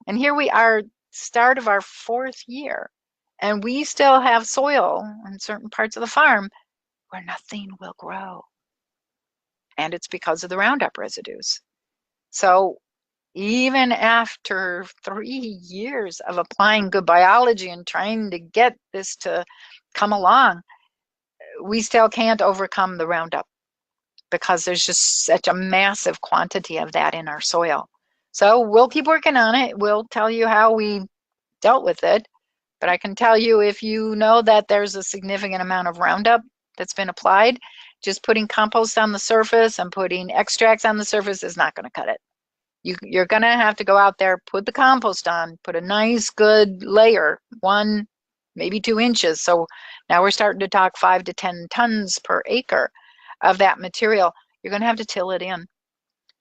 And here we are, start of our 4th year, and we still have soil in certain parts of the farm where nothing will grow. And it's because of the Roundup residues. So even after 3 years of applying good biology and trying to get this to come along, we still can't overcome the Roundup because there's just such a massive quantity of that in our soil. So we'll keep working on it. We'll tell you how we dealt with it. But I can tell you, if you know that there's a significant amount of Roundup that's been applied, just putting compost on the surface and putting extracts on the surface is not going to cut it. You're going to have to go out there, put the compost on, put a nice good layer, 1, maybe 2 inches. So now we're starting to talk 5 to 10 tons per acre of that material. You're going to have to till it in.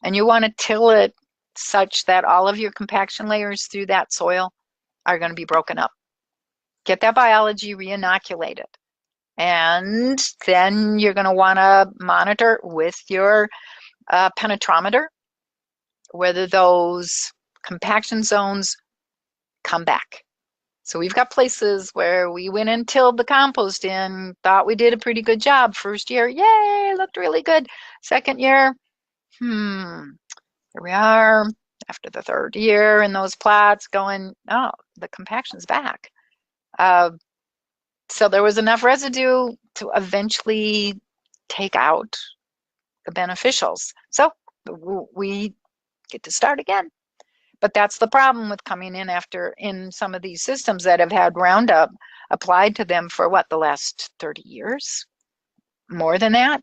And you want to till it such that all of your compaction layers through that soil are going to be broken up. Get that biology re-inoculated. And then you're going to want to monitor with your penetrometer whether those compaction zones come back. So we've got places where we went and tilled the compost in, thought we did a pretty good job. First year, yay, looked really good. Second year, here we are after the 3rd year in those plots going, oh, the compaction's back. So there was enough residue to eventually take out the beneficials. So we get to start again. But that's the problem with coming in after in some of these systems that have had Roundup applied to them for what, the last 30 years? More than that.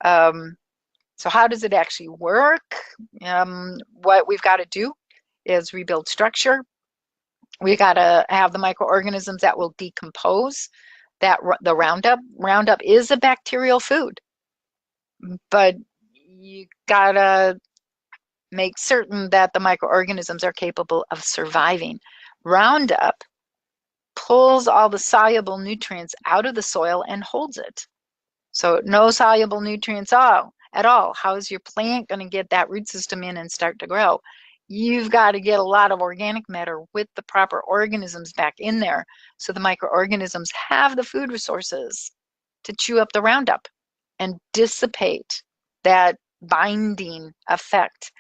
So how does it actually work? What we've got to do is rebuild structure. We got to have the microorganisms that will decompose the Roundup. Roundup is a bacterial food, but you got to make certain that the microorganisms are capable of surviving. Roundup pulls all the soluble nutrients out of the soil and holds it. So no soluble nutrients at all. How is your plant going to get that root system in and start to grow? You've got to get a lot of organic matter with the proper organisms back in there so the microorganisms have the food resources to chew up the Roundup and dissipate that binding effect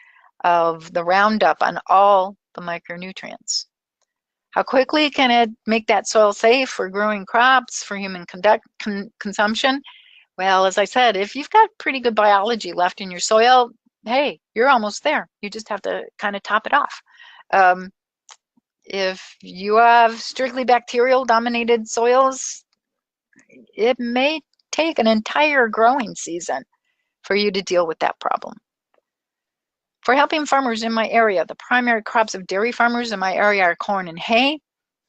of the Roundup on all the micronutrients. How quickly can it make that soil safe for growing crops, for human consumption? Well, as I said, if you've got pretty good biology left in your soil, hey, you're almost there. You just have to kind of top it off. If you have strictly bacterial dominated soils, it may take an entire growing season for you to deal with that problem. For helping farmers in my area, the primary crops of dairy farmers in my area are corn and hay.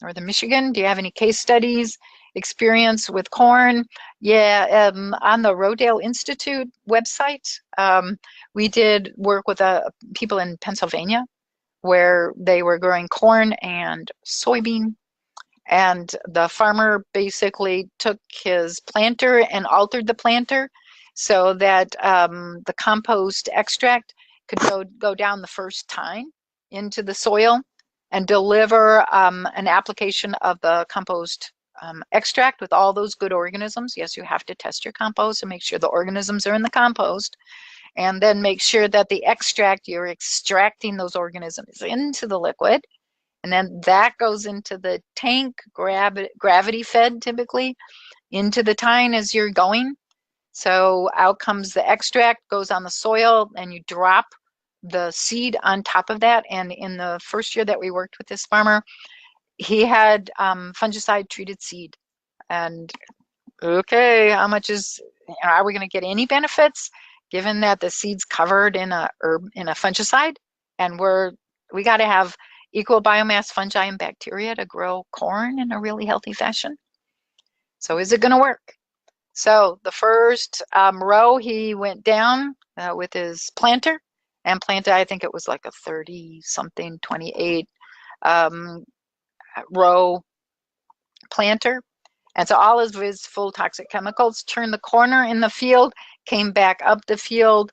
Northern Michigan, do you have any case studies, experience with corn? Yeah, on the Rodale Institute website, we did work with people in Pennsylvania where they were growing corn and soybean. And the farmer basically took his planter and altered the planter so that the compost extract could go down the first time into the soil and deliver an application of the compost extract with all those good organisms. Yes, you have to test your compost and make sure the organisms are in the compost, and then make sure that the extract, you're extracting those organisms into the liquid, and then that goes into the tank, gravity fed typically, into the tine as you're going. So out comes the extract, goes on the soil, and you drop the seed on top of that. And in the first year that we worked with this farmer, he had fungicide treated seed. And okay, how much is, are we going to get any benefits given that the seed's covered in a fungicide? And we got to have equal biomass fungi and bacteria to grow corn in a really healthy fashion. So is it going to work? So the first row, he went down with his planter and planted, I think it was like a 30 something, 28 row planter. And so all of his full toxic chemicals turned the corner in the field, came back up the field.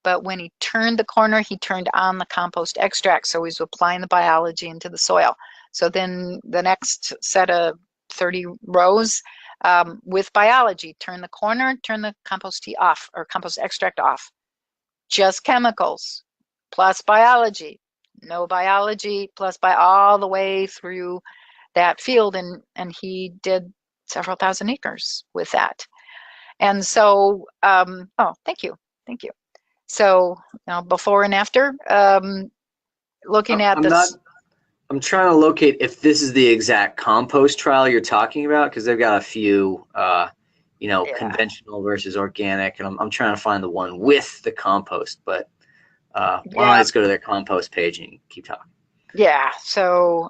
But when he turned the corner, he turned on the compost extract. So he's applying the biology into the soil. So then the next set of 30 rows with biology, turn the corner, turn the compost tea off or compost extract off. Just chemicals plus biology, no biology plus all the way through that field. And he did several thousand acres with that. And so, oh, thank you. Thank you. So before and after, looking at this. I'm trying to locate if this is the exact compost trial you're talking about, because they've got a few, conventional versus organic, and I'm trying to find the one with the compost. But why don't I just go to their compost page and keep talking? Yeah. So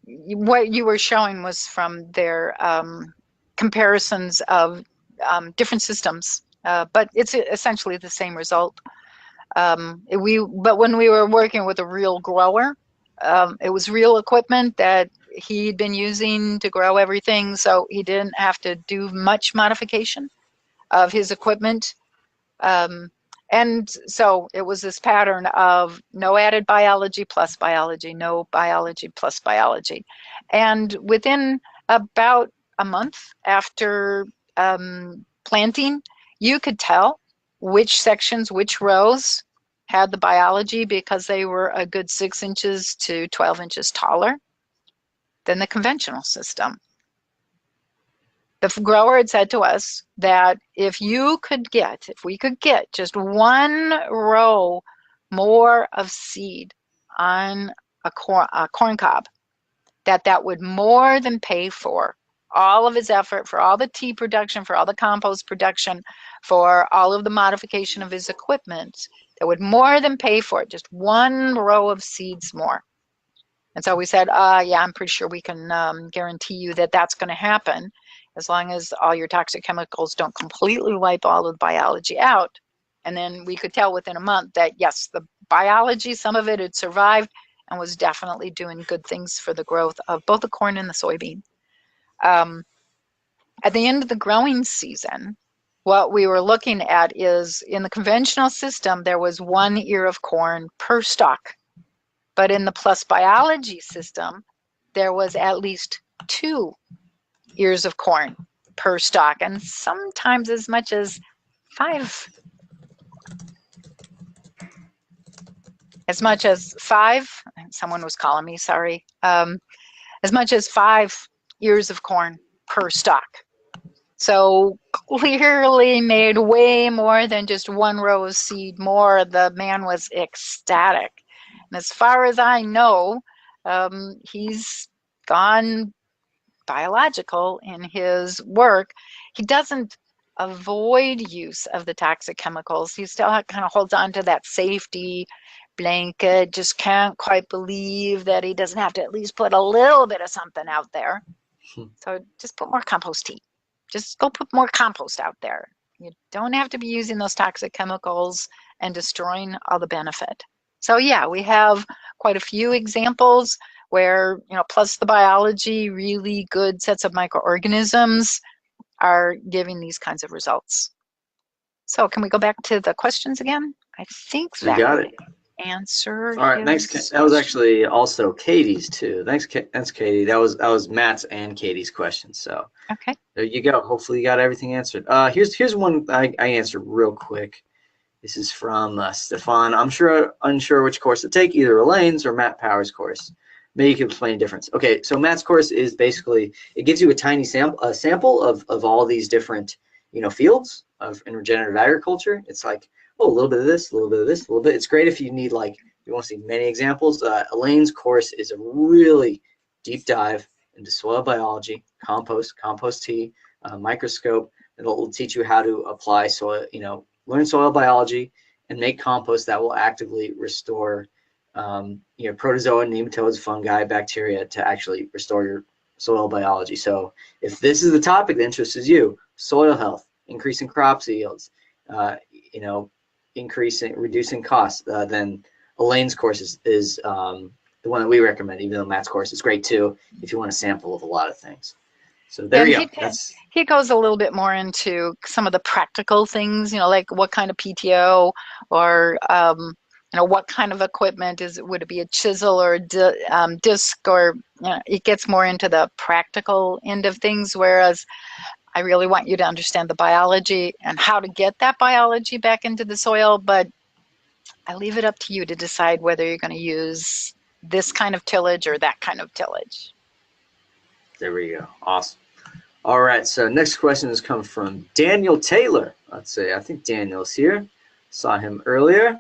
what you were showing was from their comparisons of different systems, but it's essentially the same result. But when we were working with a real grower, it was real equipment that he'd been using to grow everything, so he didn't have to do much modification of his equipment. And so it was this pattern of no added biology plus biology, no biology plus biology. And within about a month after planting, you could tell which sections, which rows had the biology because they were a good 6 inches to 12 inches taller than the conventional system. The grower had said to us that if we could get just one row more of seed on a corn cob, that would more than pay for all of his effort, for all the tea production, for all the compost production, for all of the modification of his equipment. That would more than pay for it, just one row of seeds more. And so we said, yeah, I'm pretty sure we can guarantee you that that's going to happen as long as all your toxic chemicals don't completely wipe all of the biology out. And then we could tell within a month that, yes, the biology, some of it had survived and was definitely doing good things for the growth of both the corn and the soybean. At the end of the growing season, what we were looking at is in the conventional system, there was 1 ear of corn per stalk. But in the plus biology system, there was at least 2 ears of corn per stalk, and sometimes as much as 5. As much as 5, someone was calling me, sorry. As much as 5 ears of corn per stalk. So clearly made way more than just one row of seed more. The man was ecstatic. And as far as I know, he's gone biological in his work. He doesn't avoid use of the toxic chemicals. He still kind of holds on to that safety blanket, just can't quite believe that he doesn't have to at least put a little bit of something out there. So just put more compost tea. Just go put more compost out there. You don't have to be using those toxic chemicals and destroying all the benefit. So yeah, we have quite a few examples where, plus the biology, really good sets of microorganisms are giving these kinds of results. So can we go back to the questions again? I think You that got would it. answer All right, thanks. his That was question. actually also Katie's too. Thanks, that's Katie. That was Matt's and Katie's question. So Okay. there you go. Hopefully you got everything answered. Here's one I answered real quick. This is from Stefan. I'm unsure which course to take, either Elaine's or Matt Power's course. Maybe you can explain the difference. Okay, so Matt's course is basically, it gives you a tiny sample of all these different fields in regenerative agriculture. It's like, oh, a little bit of this, a little bit of this, a little bit. It's great if you need you want to see many examples. Elaine's course is a really deep dive into soil biology, compost tea, microscope. It'll teach you how to apply soil, learn soil biology and make compost that will actively restore protozoa, nematodes, fungi, bacteria to actually restore your soil biology. So if this is the topic that interests you, soil health, increasing crop yields, reducing costs, then Elaine's course is the one that we recommend, even though Matt's course is great too, if you want a sample of a lot of things. So there And you go. he goes a little bit more into some of the practical things, like what kind of PTO or what kind of equipment would it be a chisel or a disc, or it gets more into the practical end of things, whereas I really want you to understand the biology and how to get that biology back into the soil, but I leave it up to you to decide whether you're going to use this kind of tillage or that kind of tillage. There we go. Awesome. All right, so next question has come from Daniel Taylor. Let's see, I think Daniel's here. Saw him earlier.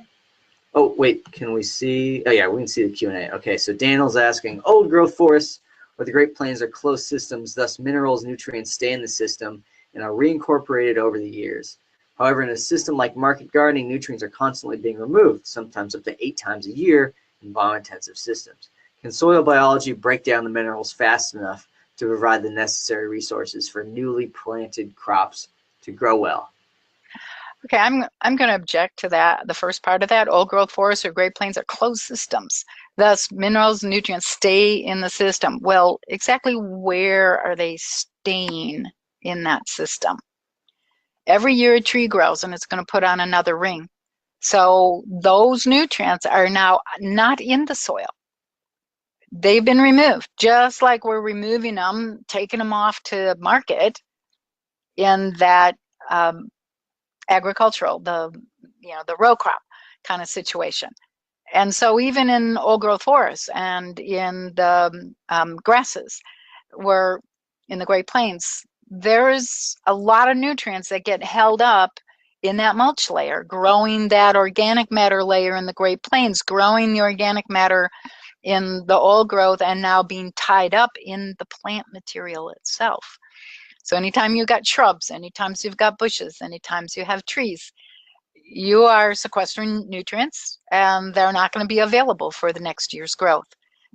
Oh, wait, can we see? Oh, yeah, we can see the Q&A. Okay, so Daniel's asking, old growth forests where the Great Plains are closed systems, thus minerals, nutrients stay in the system and are reincorporated over the years. However, in a system like market gardening, nutrients are constantly being removed, sometimes up to 8 times a year in biointensive systems. Can soil biology break down the minerals fast enough to provide the necessary resources for newly planted crops to grow well? Okay, I'm going to object to that. The first part of that, old growth forests or Great Plains are closed systems. Thus, minerals and nutrients stay in the system. Well, exactly where are they staying in that system? Every year a tree grows and it's going to put on another ring. So those nutrients are now not in the soil. They've been removed, just like we're removing them, taking them off to market in that agricultural, the row crop kind of situation. And so even in old growth forests and in the grasses, where in the Great Plains, there's a lot of nutrients that get held up in that mulch layer, growing that organic matter layer in the Great Plains, growing the organic matter in the old growth, and now being tied up in the plant material itself. So anytime you've got shrubs, anytime you've got bushes, anytime you have trees, you are sequestering nutrients and they're not going to be available for the next year's growth.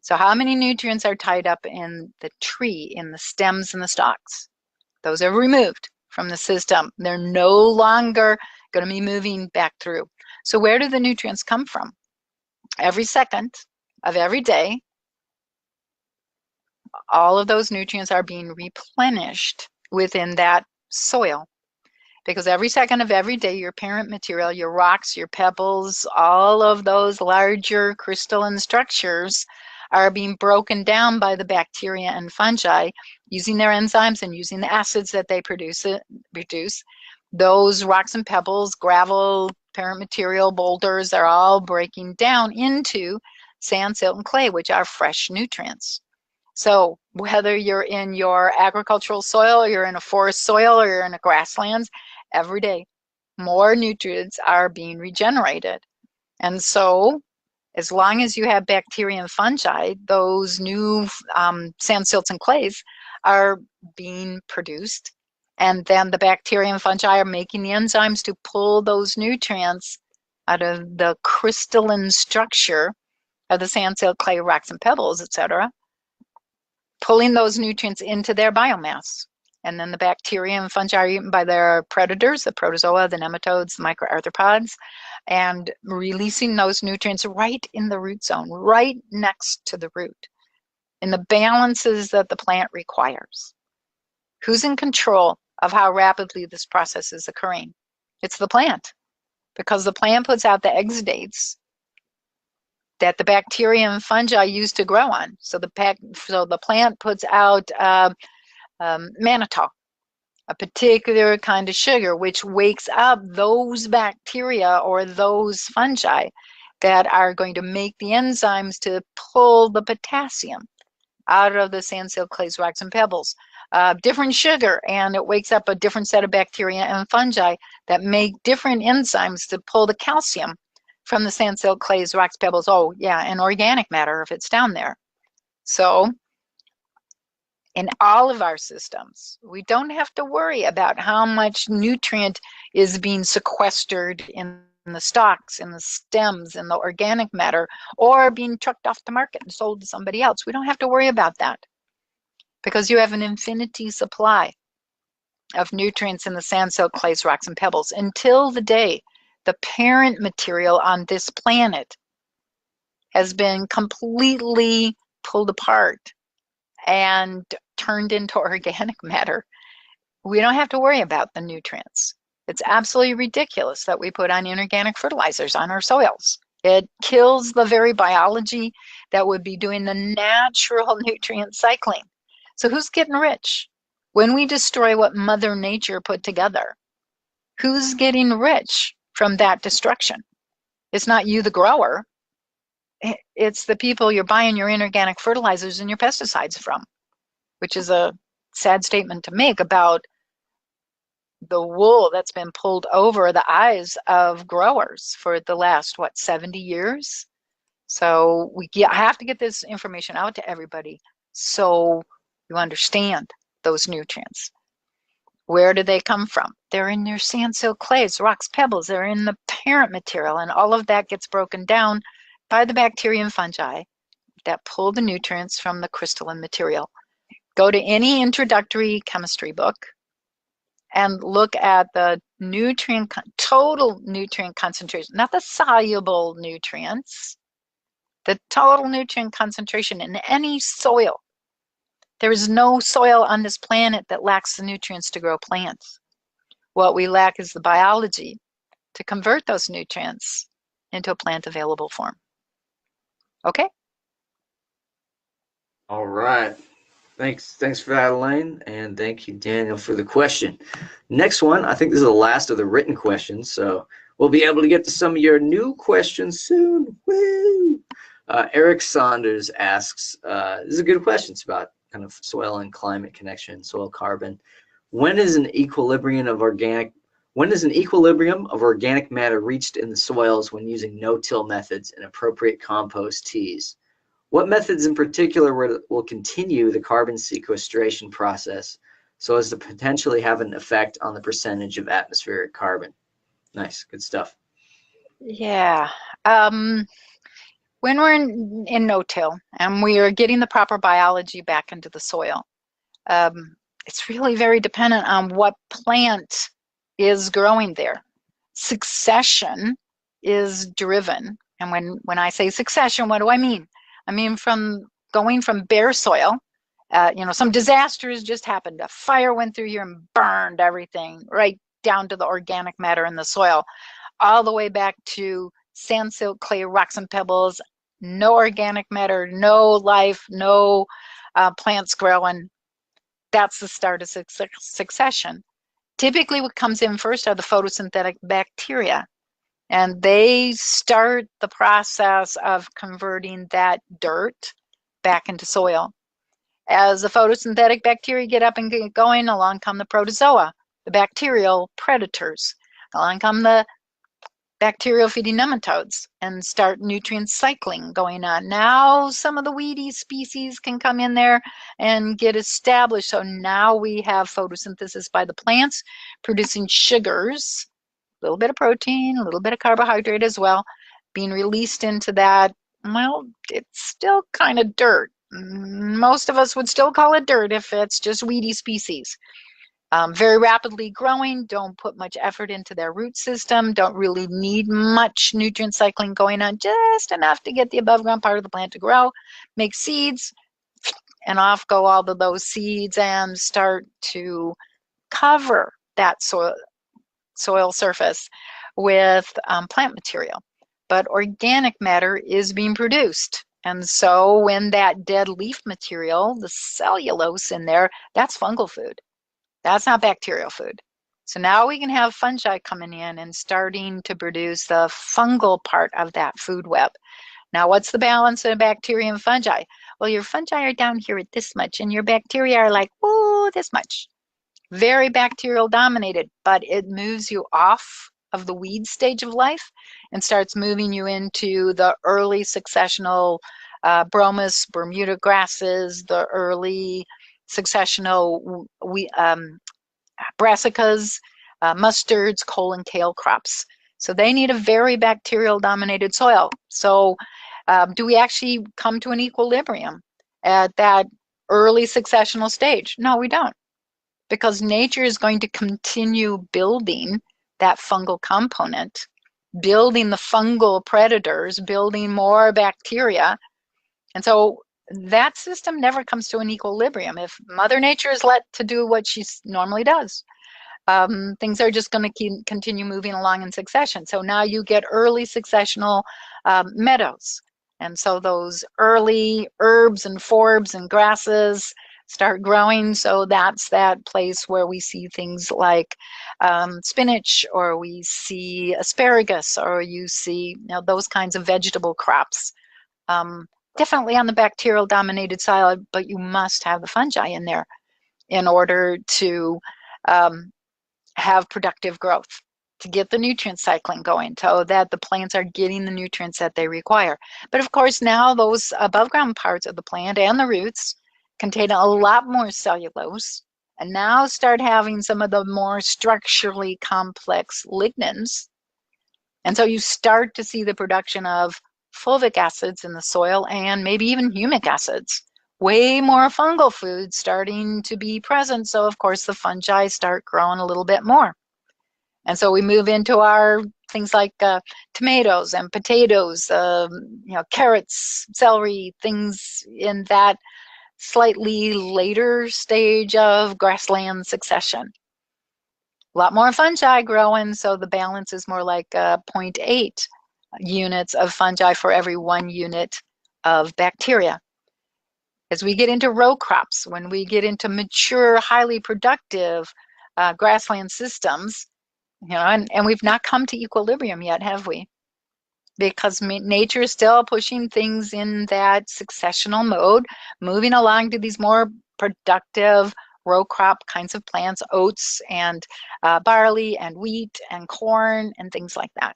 So how many nutrients are tied up in the tree, in the stems and the stalks? Those are removed from the system. They're no longer going to be moving back through. So where do the nutrients come from? Every second of every day, all of those nutrients are being replenished within that soil. Because every second of every day, your parent material, your rocks, your pebbles, all of those larger crystalline structures are being broken down by the bacteria and fungi using their enzymes and using the acids that they produce. Those rocks and pebbles, gravel, parent material, boulders are all breaking down into sand, silt, and clay, which are fresh nutrients. So whether you're in your agricultural soil, or you're in a forest soil, or you're in a grasslands, every day more nutrients are being regenerated. And so as long as you have bacteria and fungi, those new sand, silts, and clays are being produced. And then the bacteria and fungi are making the enzymes to pull those nutrients out of the crystalline structure of the sand, silt, clay, rocks, and pebbles, etc., pulling those nutrients into their biomass. And then the bacteria and fungi are eaten by their predators, the protozoa, the nematodes, the microarthropods, and releasing those nutrients right in the root zone, right next to the root, in the balances that the plant requires. Who's in control of how rapidly this process is occurring? It's the plant, because the plant puts out the exudates that the bacteria and fungi use to grow on. So the plant puts out mannitol, a particular kind of sugar, which wakes up those bacteria or those fungi that are going to make the enzymes to pull the potassium out of the sand, silt, clays, rocks, and pebbles. Different sugar, and it wakes up a different set of bacteria and fungi that make different enzymes to pull the calcium from the sand, silt, clays, rocks, pebbles. Oh, yeah, and organic matter if it's down there. So in all of our systems, we don't have to worry about how much nutrient is being sequestered in the stalks, in the stems, in the organic matter, or being trucked off the market and sold to somebody else. We don't have to worry about that, because you have an infinity supply of nutrients in the sand, silt, clays, rocks, and pebbles until the day the parent material on this planet has been completely pulled apart and turned into organic matter. We don't have to worry about the nutrients. It's absolutely ridiculous that we put on inorganic fertilizers on our soils. It kills the very biology that would be doing the natural nutrient cycling. So who's getting rich? When we destroy what Mother Nature put together, who's getting rich from that destruction? It's not you, the grower. It's the people you're buying your inorganic fertilizers and your pesticides from, which is a sad statement to make about the wool that's been pulled over the eyes of growers for the last, 70 years? So I have to get this information out to everybody so you understand those nutrients. Where do they come from? They're in your sand, silt, clays, rocks, pebbles. They're in the parent material, and all of that gets broken down by the bacteria and fungi that pull the nutrients from the crystalline material. Go to any introductory chemistry book and look at the total nutrient concentration, not the soluble nutrients, the total nutrient concentration in any soil. There is no soil on this planet that lacks the nutrients to grow plants. What we lack is the biology to convert those nutrients into a plant available form. Okay? All right. Thanks for that, Elaine, and thank you, Daniel, for the question. Next one, I think this is the last of the written questions, so we'll be able to get to some of your new questions soon. Woo! Eric Saunders asks, this is a good question. It's about kind of soil and climate connection, soil carbon. When is an equilibrium of organic matter reached in the soils when using no-till methods and appropriate compost teas? What methods in particular will continue the carbon sequestration process so as to potentially have an effect on the percentage of atmospheric carbon? Nice, good stuff. Yeah. When we're in no-till and we are getting the proper biology back into the soil, it's really very dependent on what plant is growing there. Succession is driven. And when I say succession, what do I mean? I mean from going from bare soil, some disasters just happened. A fire went through here and burned everything right down to the organic matter in the soil, all the way back to sand, silt, clay, rocks, and pebbles, no organic matter, no life, no plants growing. That's the start of succession. Typically what comes in first are the photosynthetic bacteria, and they start the process of converting that dirt back into soil. As the photosynthetic bacteria get up and get going, along come the protozoa, the bacterial predators. Along come the bacterial feeding nematodes and start nutrient cycling going on. Now some of the weedy species can come in there and get established. So now we have photosynthesis by the plants producing sugars, a little bit of protein, a little bit of carbohydrate as well, being released into that. Well, it's still kind of dirt. Most of us would still call it dirt if it's just weedy species. Very rapidly growing, don't put much effort into their root system, don't really need much nutrient cycling going on, just enough to get the above ground part of the plant to grow, make seeds, and off go all of those seeds and start to cover that soil surface with plant material, but organic matter is being produced. And so when that dead leaf material, the cellulose in there, that's fungal food. That's not bacterial food. So now we can have fungi coming in and starting to produce the fungal part of that food web. Now, what's the balance of bacteria and fungi? Well, your fungi are down here at this much, and your bacteria are like, oh, this much. Very bacterial dominated, but it moves you off of the weed stage of life and starts moving you into the early successional bromus, Bermuda grasses, the early successional brassicas, mustards, cole and kale crops. So they need a very bacterial dominated soil. So do we actually come to an equilibrium at that early successional stage? No, we don't, because nature is going to continue building that fungal component, building the fungal predators, building more bacteria. And so that system never comes to an equilibrium. If Mother Nature is let to do what she normally does, things are just going to continue moving along in succession. So now you get early successional meadows. And so those early herbs and forbs and grasses start growing. So that's that place where we see things like spinach, or we see asparagus, or you see those kinds of vegetable crops. Definitely on the bacterial dominated soil, but you must have the fungi in there in order to have productive growth, to get the nutrient cycling going so that the plants are getting the nutrients that they require. But of course, now those above ground parts of the plant and the roots contain a lot more cellulose, and now start having some of the more structurally complex lignins. And so you start to see the production of fulvic acids in the soil, and maybe even humic acids. Way more fungal foods starting to be present. So of course the fungi start growing a little bit more. And so we move into our things like tomatoes and potatoes, carrots, celery, things in that slightly later stage of grassland succession. A lot more fungi growing, so the balance is more like 0.8 units of fungi for every 1 unit of bacteria. As we get into row crops, when we get into mature, highly productive grassland systems, and we've not come to equilibrium yet, have we? Because nature is still pushing things in that successional mode, moving along to these more productive row crop kinds of plants, oats and barley and wheat and corn and things like that.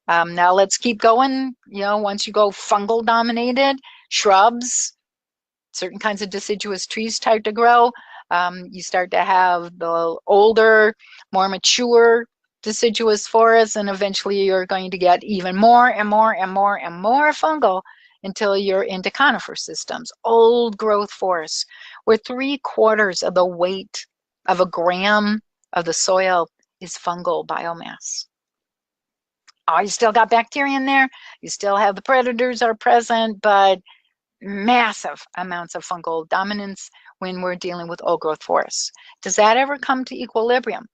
Now let's keep going. Once you go fungal dominated, shrubs, certain kinds of deciduous trees start to grow. You start to have the older, more mature deciduous forests, and eventually you're going to get even more and more and more and more fungal until you're into conifer systems, old growth forests, where 3/4 of the weight of a gram of the soil is fungal biomass. Oh, you still got bacteria in there, you still have the predators are present, but massive amounts of fungal dominance when we're dealing with old growth forests. Does that ever come to equilibrium?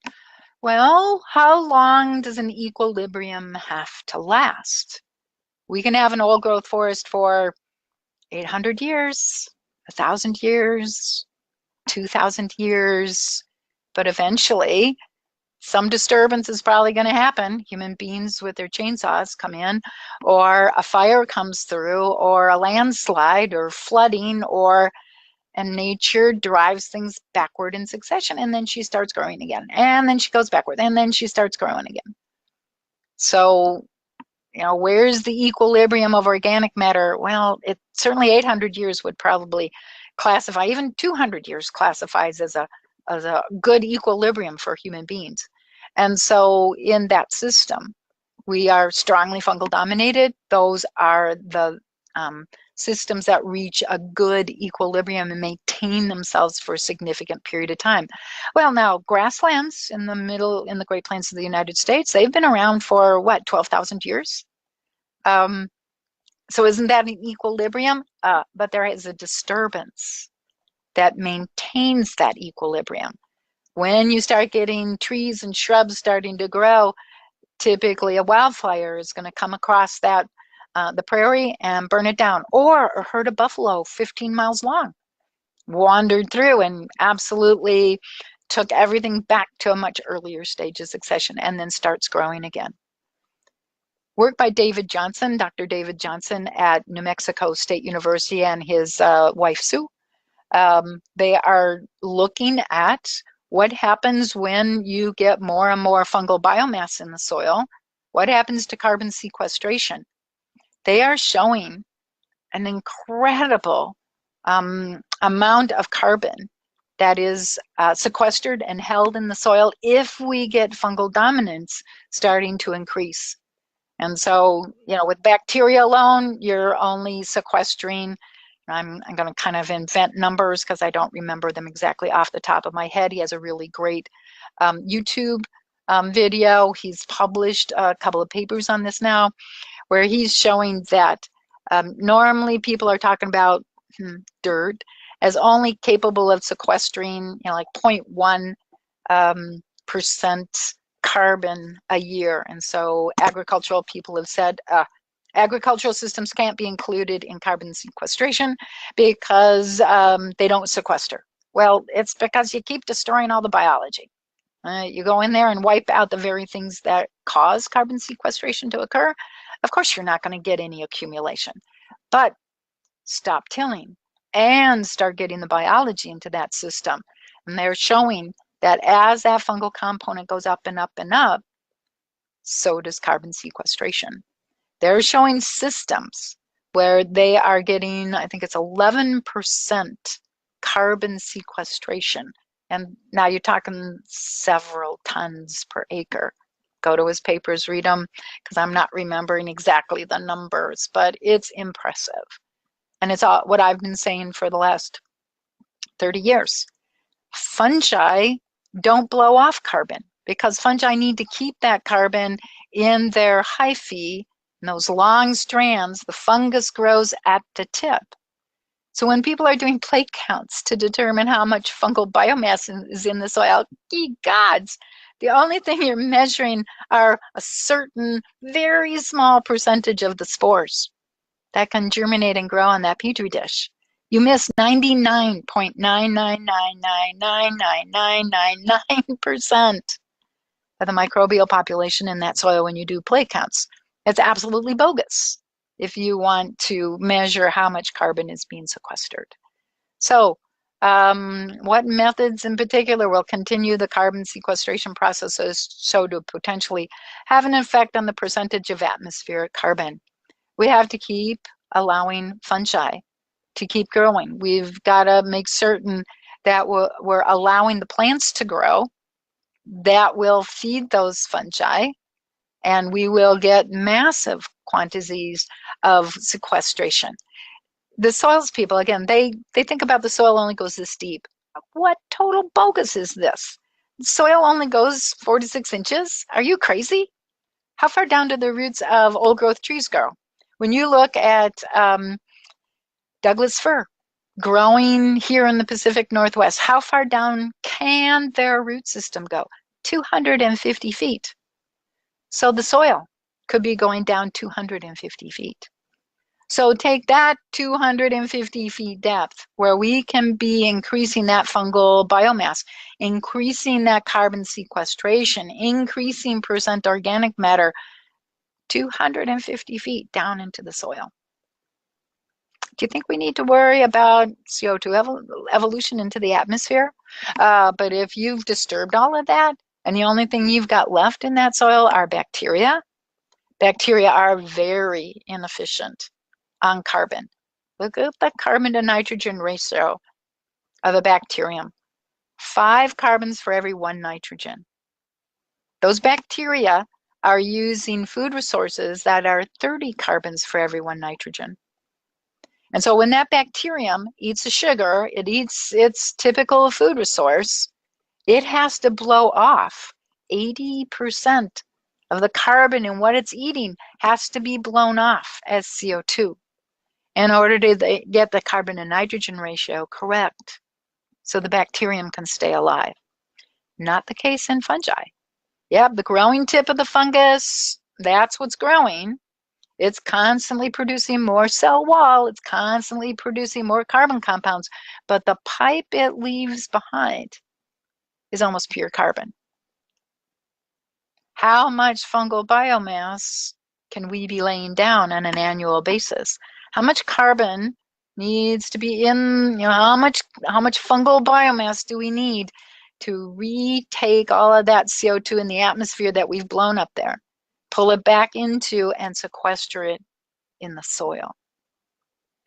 Well, how long does an equilibrium have to last? We can have an old growth forest for 800 years, 1,000 years, 2,000 years, but eventually some disturbance is probably going to happen. Human beings with their chainsaws come in, or a fire comes through, or a landslide, or flooding, and nature drives things backward in succession, and then she starts growing again, and then she goes backward, and then she starts growing again. So, where's the equilibrium of organic matter? Well, it certainly 800 years would probably classify, even 200 years classifies as a good equilibrium for human beings. And so in that system, we are strongly fungal dominated. Those are the systems that reach a good equilibrium and maintain themselves for a significant period of time. Well, now grasslands in the Great Plains of the United States, they've been around for what, 12,000 years? So isn't that an equilibrium? But there is a disturbance that maintains that equilibrium. When you start getting trees and shrubs starting to grow, typically a wildfire is going to come across that the prairie and burn it down, or a herd of buffalo 15 miles long wandered through and absolutely took everything back to a much earlier stage of succession and then starts growing again. Work by David Johnson, Dr. David Johnson at New Mexico State University, and his wife Sue. They are looking at what happens when you get more and more fungal biomass in the soil. What happens to carbon sequestration? They are showing an incredible amount of carbon that is sequestered and held in the soil if we get fungal dominance starting to increase. And so, you know, with bacteria alone, you're only sequestering, I'm going to kind of invent numbers because I don't remember them exactly off the top of my head. He has a really great YouTube video. He's published a couple of papers on this now, where he's showing that normally people are talking about dirt as only capable of sequestering, you know, like 0.1% carbon a year. And so agricultural people have said agricultural systems can't be included in carbon sequestration because they don't sequester. Well, it's because you keep destroying all the biology. You go in there and wipe out the very things that cause carbon sequestration to occur. Of course, you're not going to get any accumulation, but stop tilling and start getting the biology into that system. And they're showing that as that fungal component goes up and up and up, so does carbon sequestration. They're showing systems where they are getting, I think it's 11% carbon sequestration. And now you're talking several tons per acre. Go to his papers, read them, because I'm not remembering exactly the numbers, but it's impressive. And it's all what I've been saying for the last 30 years. Fungi don't blow off carbon because fungi need to keep that carbon in their hyphae, and those long strands. The fungus grows at the tip. So when people are doing plate counts to determine how much fungal biomass is in the soil, ye gods, the only thing you're measuring are a certain very small percentage of the spores that can germinate and grow on that petri dish. You miss 99.999999999% of the microbial population in that soil when you do plate counts. It's absolutely bogus if you want to measure how much carbon is being sequestered. So what methods in particular will continue the carbon sequestration processes so to potentially have an effect on the percentage of atmospheric carbon? We have to keep allowing fungi to keep growing. We've got to make certain that we're allowing the plants to grow that will feed those fungi, and we will get massive quantities of sequestration. The soils people, again, they think about the soil only goes this deep. What total bogus is this? Soil only goes 4 to 6 inches? Are you crazy? How far down do the roots of old growth trees go? When you look at Douglas fir growing here in the Pacific Northwest, how far down can their root system go? 250 feet. So the soil could be going down 250 feet. So take that 250 feet depth where we can be increasing that fungal biomass, increasing that carbon sequestration, increasing percent organic matter, 250 feet down into the soil. Do you think we need to worry about CO2 evolution into the atmosphere? But if you've disturbed all of that, and the only thing you've got left in that soil are bacteria, bacteria are very inefficient on carbon. Look at the carbon to nitrogen ratio of a bacterium. 5 carbons for every 1 nitrogen. Those bacteria are using food resources that are 30 carbons for every 1 nitrogen. And so when that bacterium eats a sugar, it eats its typical food resource, it has to blow off 80% of the carbon in what it's eating has to be blown off as CO2 in order to get the carbon to nitrogen ratio correct so the bacterium can stay alive. Not the case in fungi. Yep, the growing tip of the fungus, that's what's growing. It's constantly producing more cell wall. It's constantly producing more carbon compounds. But the pipe it leaves behind is almost pure carbon. How much fungal biomass can we be laying down on an annual basis? How much carbon needs to be in, how much fungal biomass do we need to retake all of that CO2 in the atmosphere that we've blown up there, pull it back into and sequester it in the soil?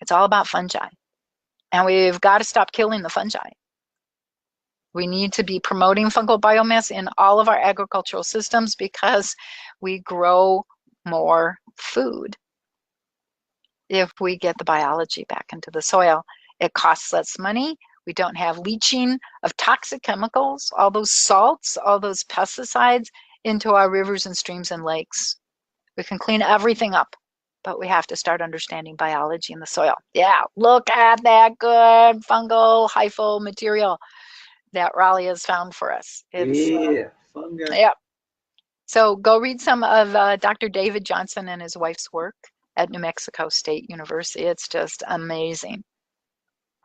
It's all about fungi. And we've got to stop killing the fungi. We need to be promoting fungal biomass in all of our agricultural systems because we grow more food if we get the biology back into the soil. It costs less money. We don't have leaching of toxic chemicals, all those salts, all those pesticides into our rivers and streams and lakes. We can clean everything up, but we have to start understanding biology in the soil. Yeah, look at that good fungal hyphal material that Raleigh has found for us. It's fungi. Yeah. So go read some of Dr. David Johnson and his wife's work at New Mexico State University. It's just amazing.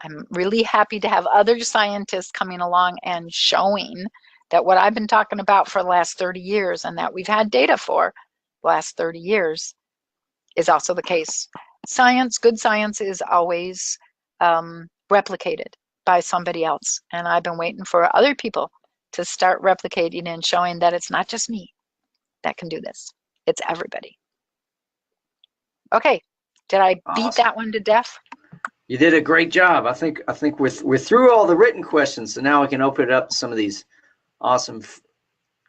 I'm really happy to have other scientists coming along and showing that what I've been talking about for the last 30 years and that we've had data for the last 30 years is also the case. Science, good science is always replicated by somebody else. And I've been waiting for other people to start replicating and showing that it's not just me that can do this. It's everybody. Okay, did I beat that one to death? You did a great job. I think we're through all the written questions, so now we can open it up to some of these awesome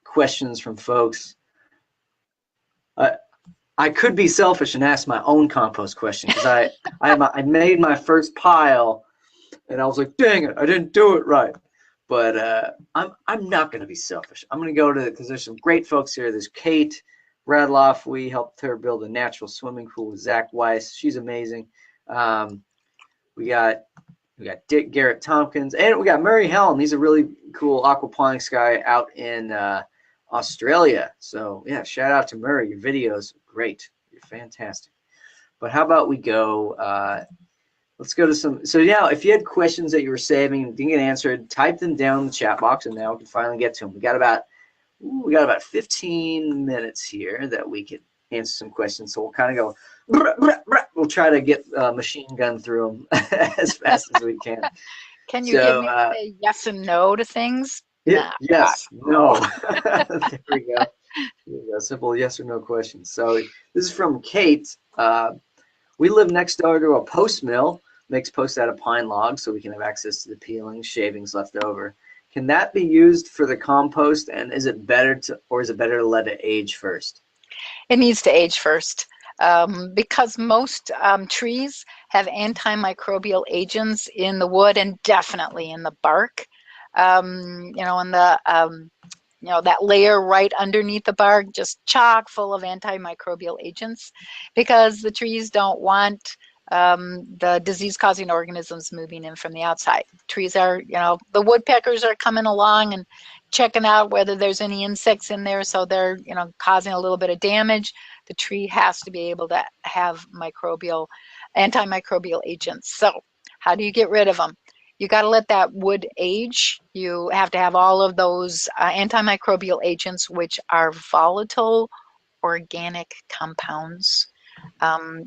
questions from folks. I could be selfish and ask my own compost question because I made my first pile and I was like, dang it, I didn't do it right. But I'm not going to be selfish. I'm going to go to, because there's some great folks here. There's Kate Radloff. We helped her build a natural swimming pool with Zach Weiss. She's amazing. We got Dick Garrett Tompkins, and we got Murray Helm. He's a really cool aquaponics guy out in Australia. So yeah, shout out to Murray. Your videos are great. You're fantastic. But how about we go? Let's go to some. So yeah, if you had questions that you were saving and didn't get answered, type them down in the chat box, and now we can finally get to them. We got about 15 minutes here that we could answer some questions. So we'll kind of go. We'll try to get machine gun through them as fast as we can. Can you get me to say yes and no to things? Yes, no. There we go. Simple yes or no questions. So this is from Kate. We live next door to a post mill, makes posts out of pine logs, so we can have access to the peelings, shavings left over. Can that be used for the compost? And is it better to let it age first? It needs to age first. Because most trees have antimicrobial agents in the wood and definitely in the bark. In the that layer right underneath the bark, just chock full of antimicrobial agents, because the trees don't want the disease-causing organisms moving in from the outside. Trees are, the woodpeckers are coming along and checking out whether there's any insects in there, so they're, causing a little bit of damage. The tree has to be able to have antimicrobial agents. So how do you get rid of them? You got to let that wood age. You have to have all of those antimicrobial agents, which are volatile organic compounds.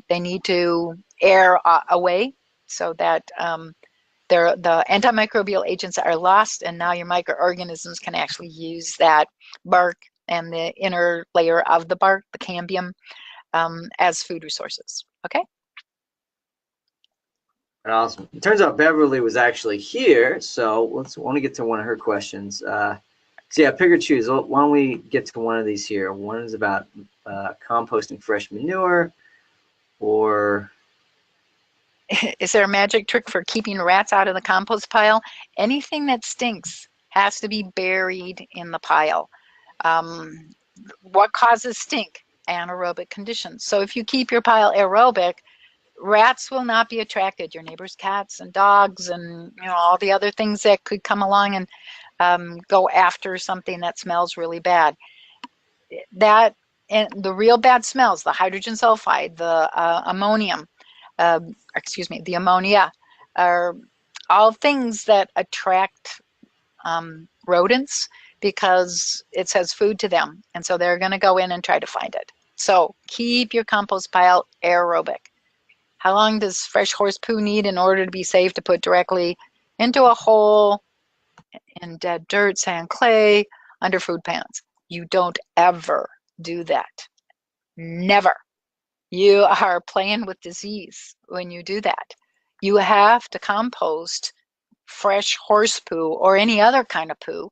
They need to air away so that the antimicrobial agents are lost, and now your microorganisms can actually use that bark and the inner layer of the bark, the cambium, as food resources. Okay? Awesome. It turns out Beverly was actually here, so want to get to one of her questions. So yeah, pick or choose. Why don't we get to one of these here? One is about composting fresh manure, or is there a magic trick for keeping rats out of the compost pile? Anything that stinks has to be buried in the pile. What causes stink? Anaerobic conditions. So if you keep your pile aerobic, rats will not be attracted. Your neighbor's cats and dogs and all the other things that could come along and go after something that smells really bad. That and the real bad smells, the hydrogen sulfide, the ammonium, excuse me, the ammonia, are all things that attract rodents because it says food to them. And so they're going to go in and try to find it. So keep your compost pile aerobic. How long does fresh horse poo need in order to be safe to put directly into a hole in dead dirt, sand, clay, under food pans? You don't ever do that. Never. You are playing with disease when you do that. You have to compost fresh horse poo or any other kind of poo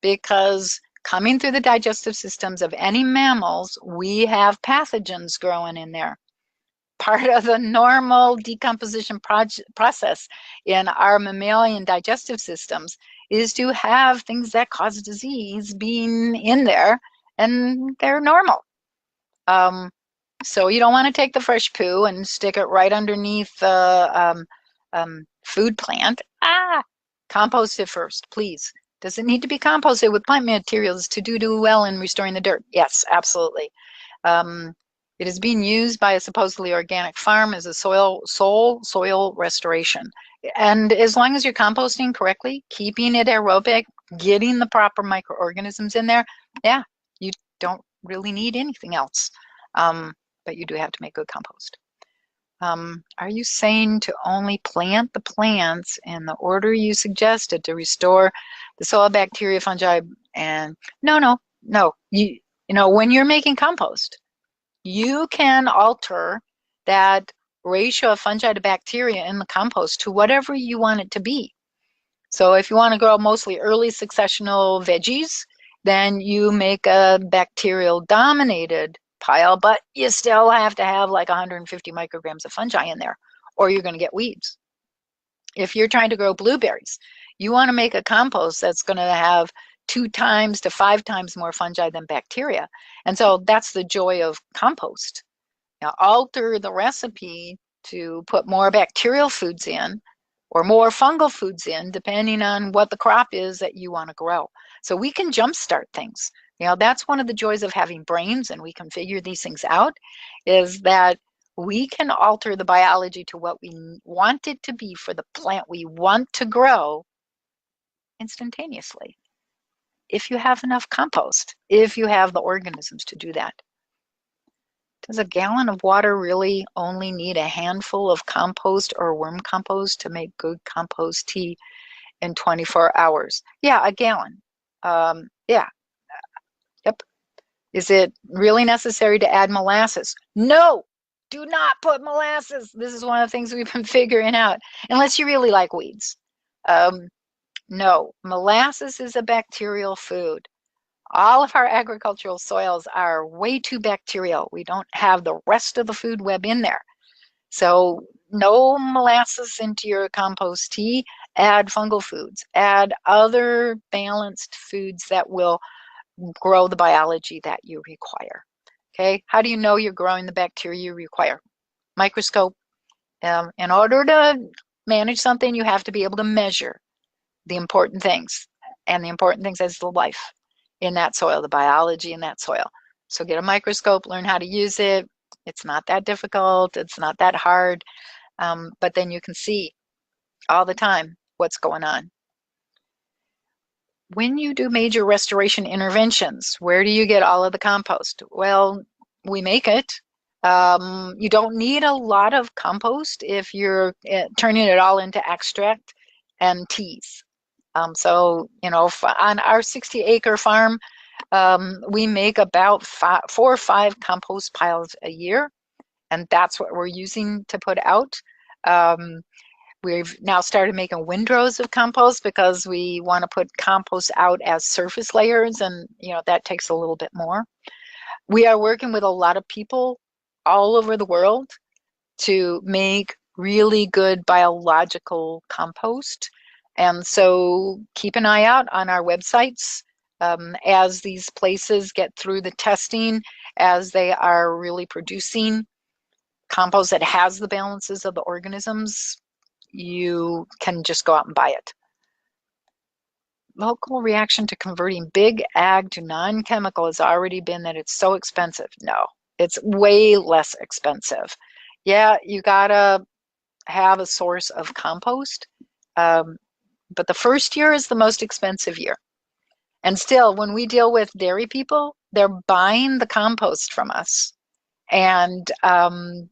because coming through the digestive systems of any mammals, we have pathogens growing in there. Part of the normal decomposition process in our mammalian digestive systems is to have things that cause disease being in there, and they're normal. So you don't want to take the fresh poo and stick it right underneath the food plant. Compost it first, please. Does it need to be composted with plant materials to do well in restoring the dirt? Yes, absolutely. It is being used by a supposedly organic farm as a soil restoration. And as long as you're composting correctly, keeping it aerobic, getting the proper microorganisms in there, yeah, you don't really need anything else. But you do have to make good compost. Are you saying to only plant the plants in the order you suggested to restore the soil bacteria, fungi, and no. You know, when you're making compost, you can alter that ratio of fungi to bacteria in the compost to whatever you want it to be. So if you want to grow mostly early successional veggies, then you make a bacterial dominated pile, but you still have to have like 150 micrograms of fungi in there, or you're going to get weeds. If you're trying to grow blueberries, you want to make a compost that's going to have 2 times to 5 times more fungi than bacteria. And so that's the joy of compost. Now, alter the recipe to put more bacterial foods in or more fungal foods in, depending on what the crop is that you want to grow. So we can jumpstart things. You know, that's one of the joys of having brains and we can figure these things out, is that we can alter the biology to what we want it to be for the plant we want to grow instantaneously. If you have enough compost, if you have the organisms to do that. Does a gallon of water really only need a handful of compost or worm compost to make good compost tea in 24 hours? Yeah, a gallon. Yeah, yep. Is it really necessary to add molasses? No, do not put molasses. This is one of the things we've been figuring out, unless you really like weeds. No, molasses is a bacterial food. All of our agricultural soils are way too bacterial. We don't have the rest of the food web in there. So no molasses into your compost tea. Add fungal foods. Add other balanced foods that will grow the biology that you require. Okay, how do you know you're growing the bacteria you require? Microscope. In order to manage something, you have to be able to measure the important things. And the important things is the life in that soil, the biology in that soil. So get a microscope, learn how to use it. It's not that difficult. It's not that hard. But then you can see all the time what's going on. When you do major restoration interventions, where do you get all of the compost? Well, we make it. You don't need a lot of compost if you're turning it all into extract and teas. So, you know, on our 60-acre farm, we make about 4 or 5 compost piles a year, and that's what we're using to put out. We've now started making windrows of compost because we want to put compost out as surface layers, and you know that takes a little bit more. We are working with a lot of people all over the world to make really good biological compost. And so keep an eye out on our websites as these places get through the testing, as they are really producing compost that has the balances of the organisms. You can just go out and buy it. local reaction to converting big ag to non-chemical has already been that it's so expensive. No, it's way less expensive. Yeah, you gotta have a source of compost, but the first year is the most expensive year. And still, when we deal with dairy people, they're buying the compost from us and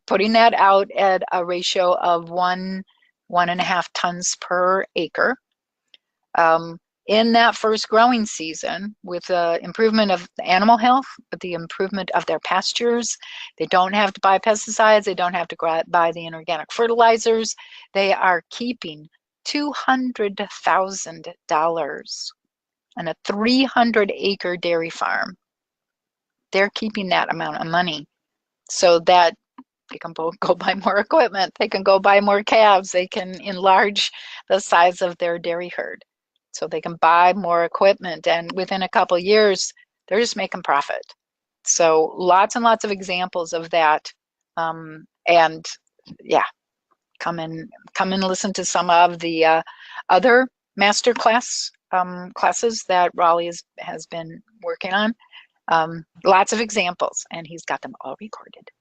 putting that out at a ratio of 1.5 tons per acre. In that first growing season, with the improvement of the animal health, with the improvement of their pastures, they don't have to buy pesticides, they don't have to buy the inorganic fertilizers. They are keeping $200,000 on a 300-acre dairy farm. They're keeping that amount of money so that they can go buy more equipment, they can go buy more calves, they can enlarge the size of their dairy herd. So they can buy more equipment, and within a couple of years, they're just making profit. So lots and lots of examples of that. And yeah, come and listen to some of the other master classes that Raleigh has been working on. Lots of examples, and he's got them all recorded.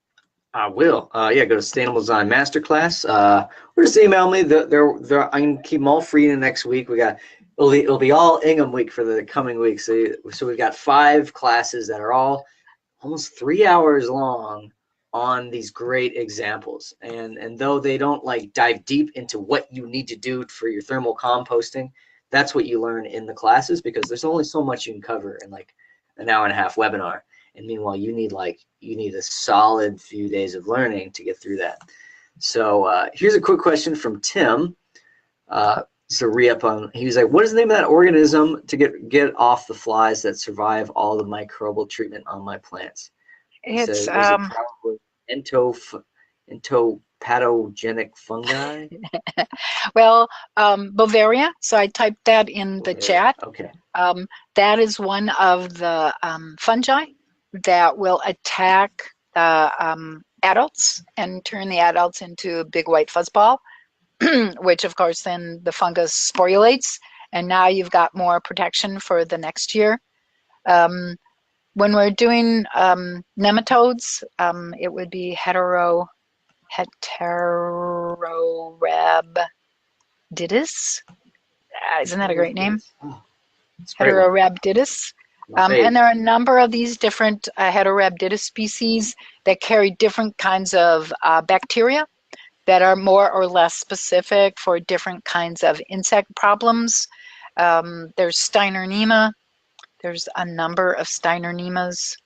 I will. Yeah, go to Sustainable Design Masterclass. Or just email me. I can keep them all free in the next week. It'll be all Ingham week for the coming week. So we've got 5 classes that are all almost 3 hours long on these great examples. And though they don't like dive deep into what you need to do for your thermal composting, that's what you learn in the classes, because there's only so much you can cover in like an hour and a half webinar. And meanwhile, you need a solid few days of learning to get through that. So here's a quick question from Tim. So re-up on, he was like, what is the name of that organism to get off the flies that survive all the microbial treatment on my plants? It's so was it probably entopathogenic fungi? well, Bavaria. So I typed that in the chat. Okay. That is one of the fungi that will attack the adults and turn the adults into a big white fuzzball, which of course then the fungus sporulates, and now you've got more protection for the next year. When we're doing nematodes, it would be heterorhabditis. Isn't that a great name? Oh, Heterorhabditis. And there are a number of these different heterorhabditis species that carry different kinds of bacteria that are more or less specific for different kinds of insect problems. There's Steinernema. There's a number of Steinernemas,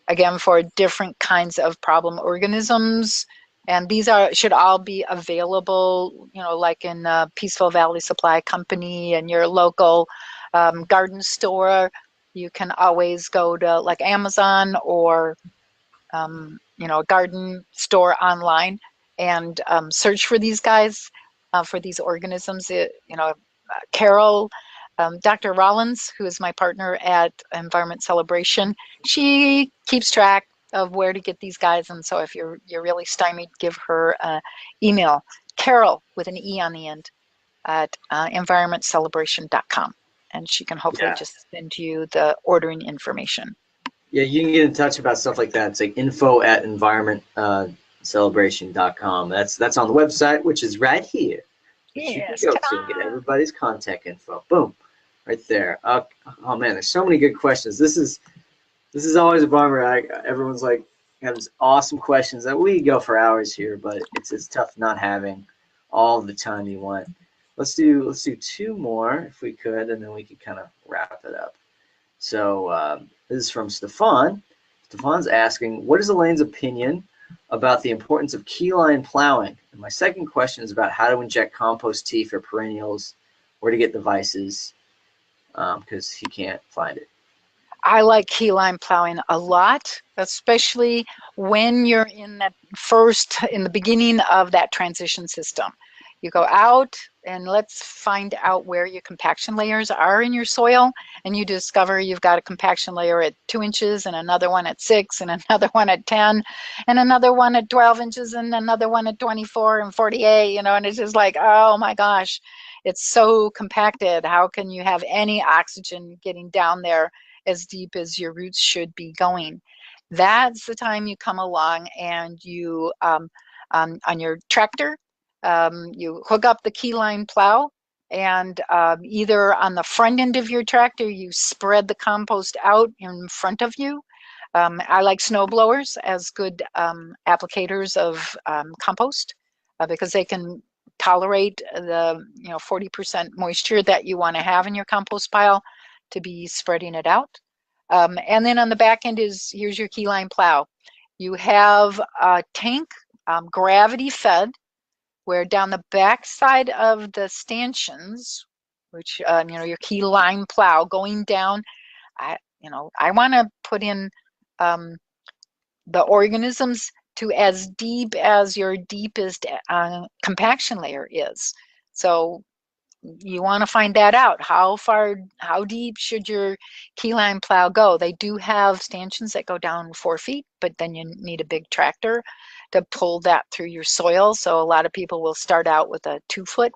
again, for different kinds of problem organisms. And these should all be available, like in Peaceful Valley Supply Company and your local garden store. You can always go to like Amazon or a garden store online and search for these guys, for these organisms. Carol, Dr. Rollins, who is my partner at Environment Celebration, she keeps track of where to get these guys. And so if you're really stymied, give her an email, Carol with an E on the end, at environmentcelebration.com. And she can hopefully just send you the ordering information. Yeah, you can get in touch about stuff like that. It's like info@environmentcelebration.com. That's on the website, which is right here. Yes, you can go to and get everybody's contact info. Boom, right there. Oh man, there's so many good questions. This is always a bummer. Everyone's like has awesome questions that we go for hours here, but it's tough not having all the time you want. Let's do 2 more if we could, and then we could kind of wrap it up. So this is from Stefan. Stefan's asking, what is Elaine's opinion about the importance of keyline plowing? And my second question is about how to inject compost tea for perennials, where to get devices, because he can't find it. I like keyline plowing a lot, especially when you're in the beginning of that transition system. You go out and let's find out where your compaction layers are in your soil. And you discover you've got a compaction layer at 2 inches and another one at 6 and another one at 10 and another one at 12 inches and another one at 24 and 48, and it's just like, oh my gosh, it's so compacted. How can you have any oxygen getting down there as deep as your roots should be going? That's the time you come along and you, on your tractor, you hook up the keyline plow, and either on the front end of your tractor, you spread the compost out in front of you. I like snow blowers as good applicators of compost because they can tolerate the 40% moisture that you want to have in your compost pile to be spreading it out. And then on the back end here's your keyline plow. You have a tank, gravity fed, where down the back side of the stanchions, which your key line plow going down, I want to put in the organisms to as deep as your deepest compaction layer is. So you want to find that out. How deep should your keyline plow go? They do have stanchions that go down 4 feet, but then you need a big tractor to pull that through your soil. So a lot of people will start out with a 2-foot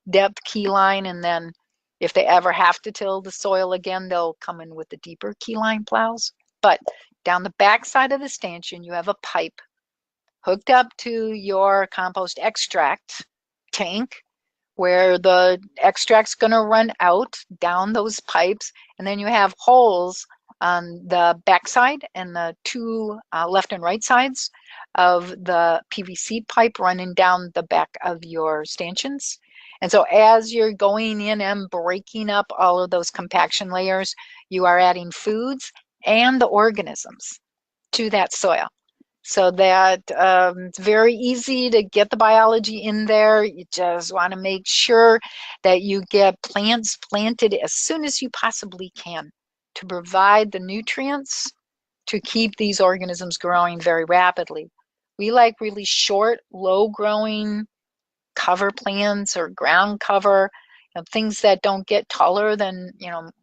depth keyline, and then if they ever have to till the soil again, they'll come in with the deeper keyline plows. But down the back side of the stanchion, you have a pipe hooked up to your compost extract tank, where the extract's going to run out down those pipes, and then you have holes on the backside and the 2 left and right sides of the PVC pipe running down the back of your stanchions. And so as you're going in and breaking up all of those compaction layers, you are adding foods and the organisms to that soil. So that it's very easy to get the biology in there. You just want to make sure that you get plants planted as soon as you possibly can to provide the nutrients to keep these organisms growing very rapidly. We like really short, low growing cover plants or ground cover, things that don't get taller than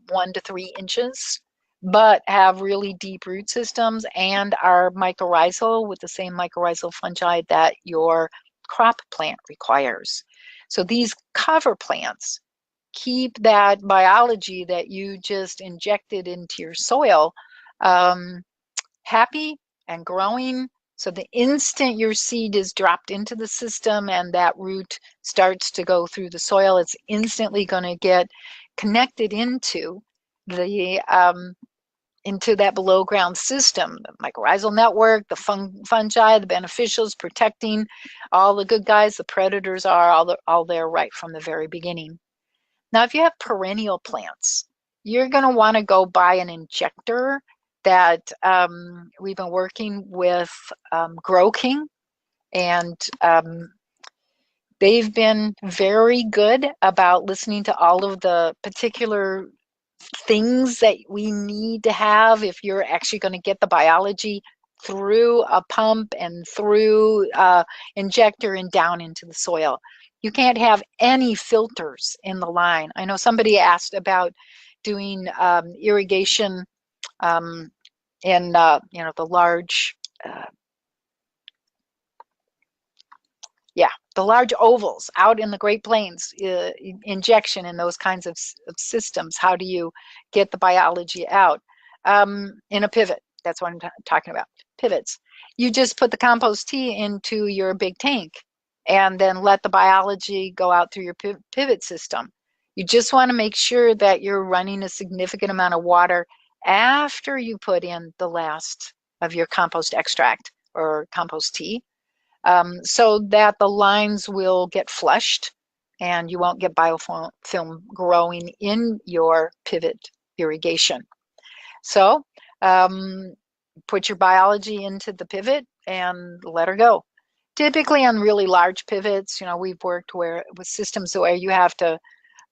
1 to 3 inches, but have really deep root systems and are mycorrhizal with the same mycorrhizal fungi that your crop plant requires. So these cover plants keep that biology that you just injected into your soil happy and growing. So the instant your seed is dropped into the system and that root starts to go through the soil, it's instantly going to get connected into the into that below ground system, the mycorrhizal network, the fungi, the beneficials protecting all the good guys. The predators are all there right from the very beginning. Now, if you have perennial plants, you're going to want to go buy an injector that we've been working with Grow King, and they've been very good about listening to all of the particular things that we need to have if you're actually going to get the biology through a pump and through injector and down into the soil. You can't have any filters in the line. I know somebody asked about doing irrigation in the large the large ovals out in the Great Plains, injection in those kinds of systems. How do you get the biology out? In a pivot, that's what I'm talking about, pivots. You just put the compost tea into your big tank and then let the biology go out through your pivot system. You just want to make sure that you're running a significant amount of water after you put in the last of your compost extract or compost tea, so that the lines will get flushed and you won't get biofilm growing in your pivot irrigation. So put your biology into the pivot and let her go. Typically on really large pivots, we've worked with systems where you have to,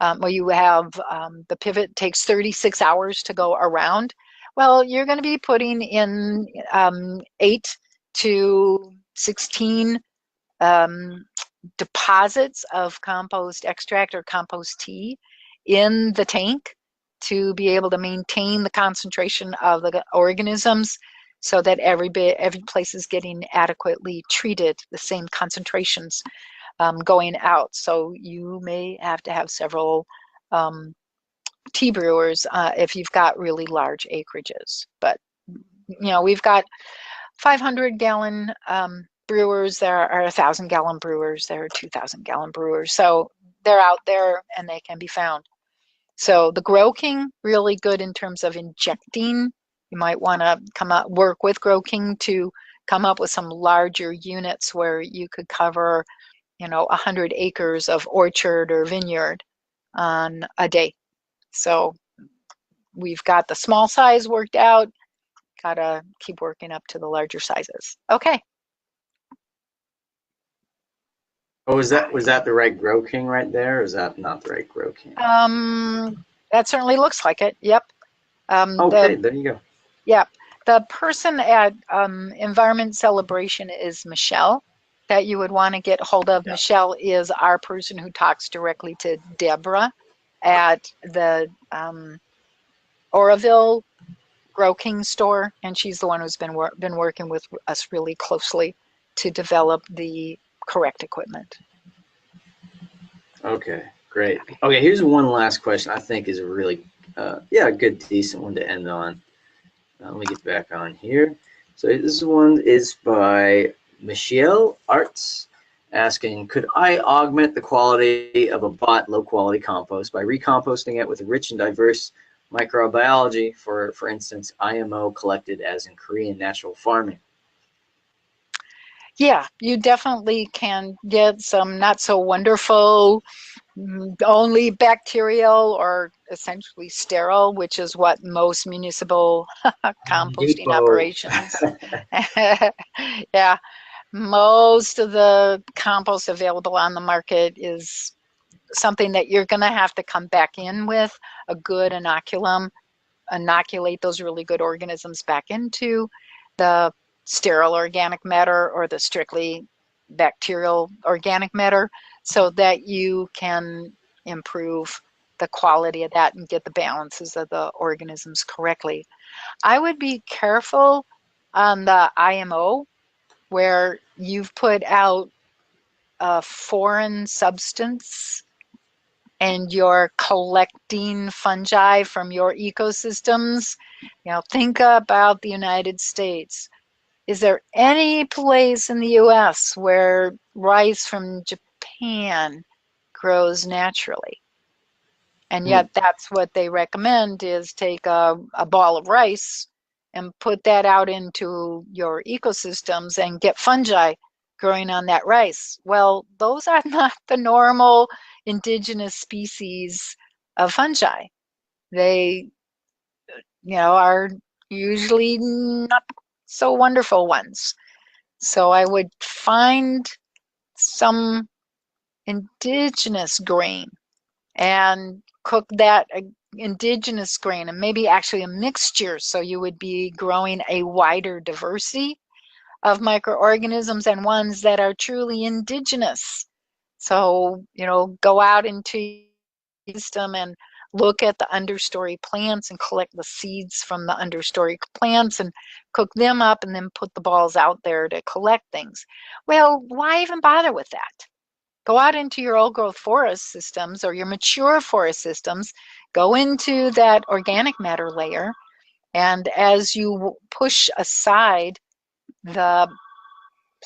the pivot takes 36 hours to go around. Well, you're going to be putting in 8 to 16 deposits of compost extract or compost tea in the tank to be able to maintain the concentration of the organisms so that every place is getting adequately treated, the same concentrations going out. So you may have to have several tea brewers if you've got really large acreages. But we've got 500-gallon brewers. There are 1,000-gallon brewers. There are 2,000-gallon brewers. So they're out there and they can be found. So the Grow King, really good in terms of injecting. You might want to work with Grow King to come up with some larger units where you could cover 100 acres of orchard or vineyard on a day. So we've got the small size worked out. Gotta keep working up to the larger sizes. Okay. Oh, was that the right Grow King right there, or is that not the right Grow King? That certainly looks like it. Yep. Okay, there you go. Yeah. The person at Environment Celebration is Michelle, that you would want to get hold of. Yeah. Michelle is our person who talks directly to Deborah at the Oroville Grow King store, and she's the one who's been working with us really closely to develop the correct equipment. Okay, great. Okay, here's one last question I think is a really, a good, decent one to end on. Let me get back on here. So this one is by Michelle Arts, asking, could I augment the quality of a bought low-quality compost by recomposting it with rich and diverse microbiology, for instance, IMO collected as in Korean natural farming? Yeah, you definitely can get some not so wonderful, only bacterial or essentially sterile, which is what most municipal composting operations. Yeah, most of the compost available on the market is something that you're going to have to come back in with a good inoculum, inoculate those really good organisms back into the sterile organic matter or the strictly bacterial organic matter so that you can improve the quality of that and get the balances of the organisms correctly. I would be careful on the IMO where you've put out a foreign substance and you're collecting fungi from your ecosystems. Think about the United States. Is there any place in the US where rice from Japan grows naturally? And yet that's what they recommend is take a ball of rice and put that out into your ecosystems and get fungi growing on that rice. Well, those are not the normal indigenous species of fungi. They, are usually not so wonderful ones. So I would find some indigenous grain and cook that indigenous grain and maybe actually a mixture so you would be growing a wider diversity of microorganisms and ones that are truly indigenous. So, go out into your system and look at the understory plants and collect the seeds from the understory plants and cook them up and then put the balls out there to collect things. Well, why even bother with that? Go out into your old growth forest systems or your mature forest systems, go into that organic matter layer, and as you push aside the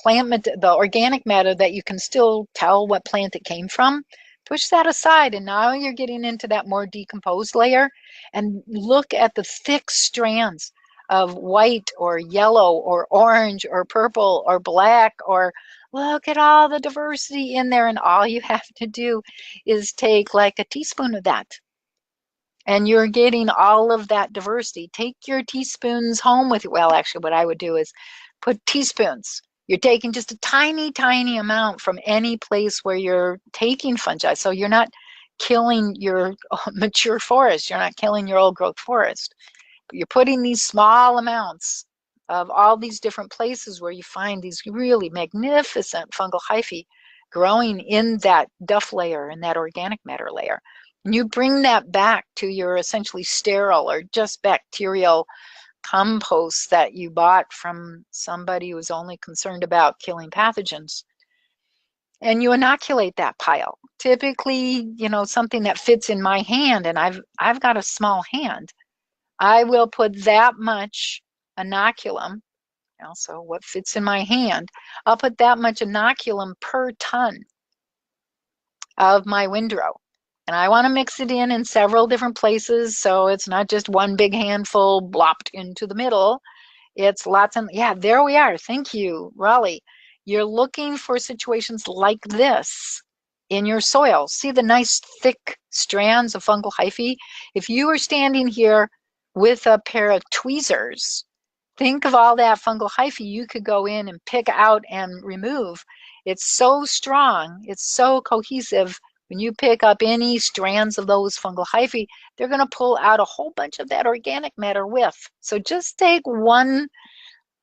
the organic matter that you can still tell what plant it came from, push that aside, and now you're getting into that more decomposed layer, and look at the thick strands of white or yellow or orange or purple or black, or look at all the diversity in there, and all you have to do is take like a teaspoon of that and you're getting all of that diversity. Take your teaspoons home with you. Well, actually what I would do is put teaspoons. You're taking just a tiny, tiny amount from any place where you're taking fungi. So you're not killing your mature forest. You're not killing your old growth forest. You're putting these small amounts of all these different places where you find these really magnificent fungal hyphae growing in that duff layer and that organic matter layer. And you bring that back to your essentially sterile or just bacterial compost that you bought from somebody who was only concerned about killing pathogens. And you inoculate that pile. Typically, something that fits in my hand, and I've got a small hand. I will put that much inoculum, so what fits in my hand, I'll put that much inoculum per ton of my windrow. And I want to mix it in several different places, so it's not just one big handful blopped into the middle. It's lots and yeah, there we are. Thank you, Raleigh. You're looking for situations like this in your soil. See the nice thick strands of fungal hyphae? If you were standing here with a pair of tweezers, think of all that fungal hyphae you could go in and pick out and remove. It's so strong, it's so cohesive. When you pick up any strands of those fungal hyphae, they're going to pull out a whole bunch of that organic matter with. So just take one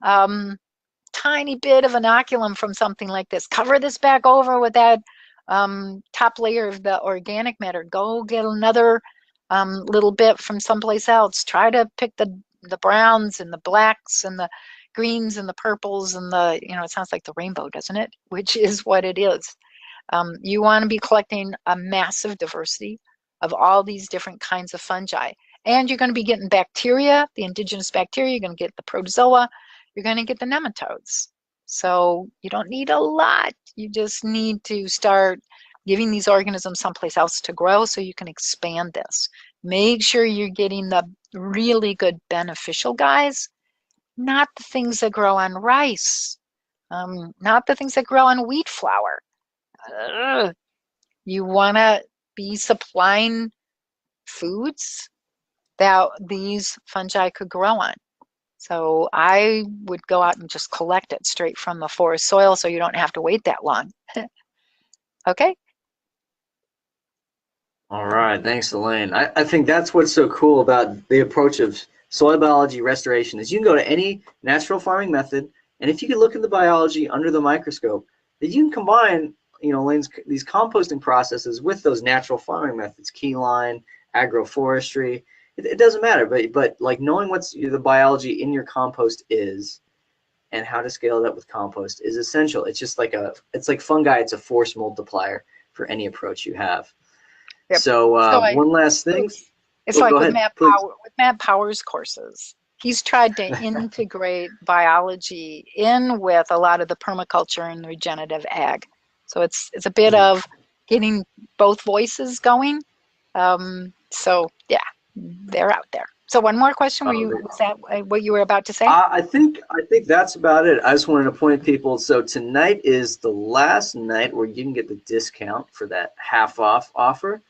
tiny bit of inoculum from something like this. Cover this back over with that top layer of the organic matter. Go get another little bit from someplace else. Try to pick the browns and the blacks and the greens and the purples and it sounds like the rainbow, doesn't it? Which is what it is. You want to be collecting a massive diversity of all these different kinds of fungi. And you're going to be getting bacteria, the indigenous bacteria, you're going to get the protozoa, you're going to get the nematodes. So you don't need a lot. You just need to start giving these organisms someplace else to grow so you can expand this. Make sure you're getting the really good beneficial guys, not the things that grow on rice, not the things that grow on wheat flour. You want to be supplying foods that these fungi could grow on. So I would go out and just collect it straight from the forest soil so you don't have to wait that long. Okay? All right, thanks, Elaine. I think that's what's so cool about the approach of soil biology restoration is you can go to any natural farming method, and if you can look at the biology under the microscope, that you can combine, Elaine's these composting processes with those natural farming methods, keyline, agroforestry. It doesn't matter, but like knowing what's the biology in your compost is, and how to scale it up with compost is essential. It's just like it's like fungi. It's a force multiplier for any approach you have. Yep. So one last thing. It's like with Matt Power's courses. He's tried to integrate biology in with a lot of the permaculture and regenerative ag. So it's a bit of getting both voices going. So yeah, they're out there. So one more question. Was that what you were about to say? I think that's about it. I just wanted to point people. So tonight is the last night where you can get the discount for that half off offer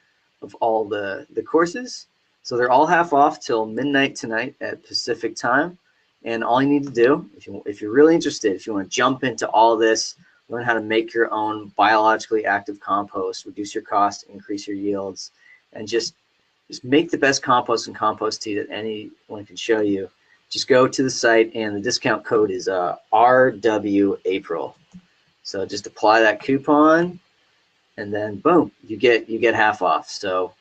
of all the courses. So they're all half off till midnight tonight at Pacific time. And all you need to do, if you're really interested, if you want to jump into all this, learn how to make your own biologically active compost, reduce your cost, increase your yields, and just make the best compost and compost tea that anyone can show you. Just go to the site, and the discount code is RWApril. So just apply that coupon, and then boom, you get half off. So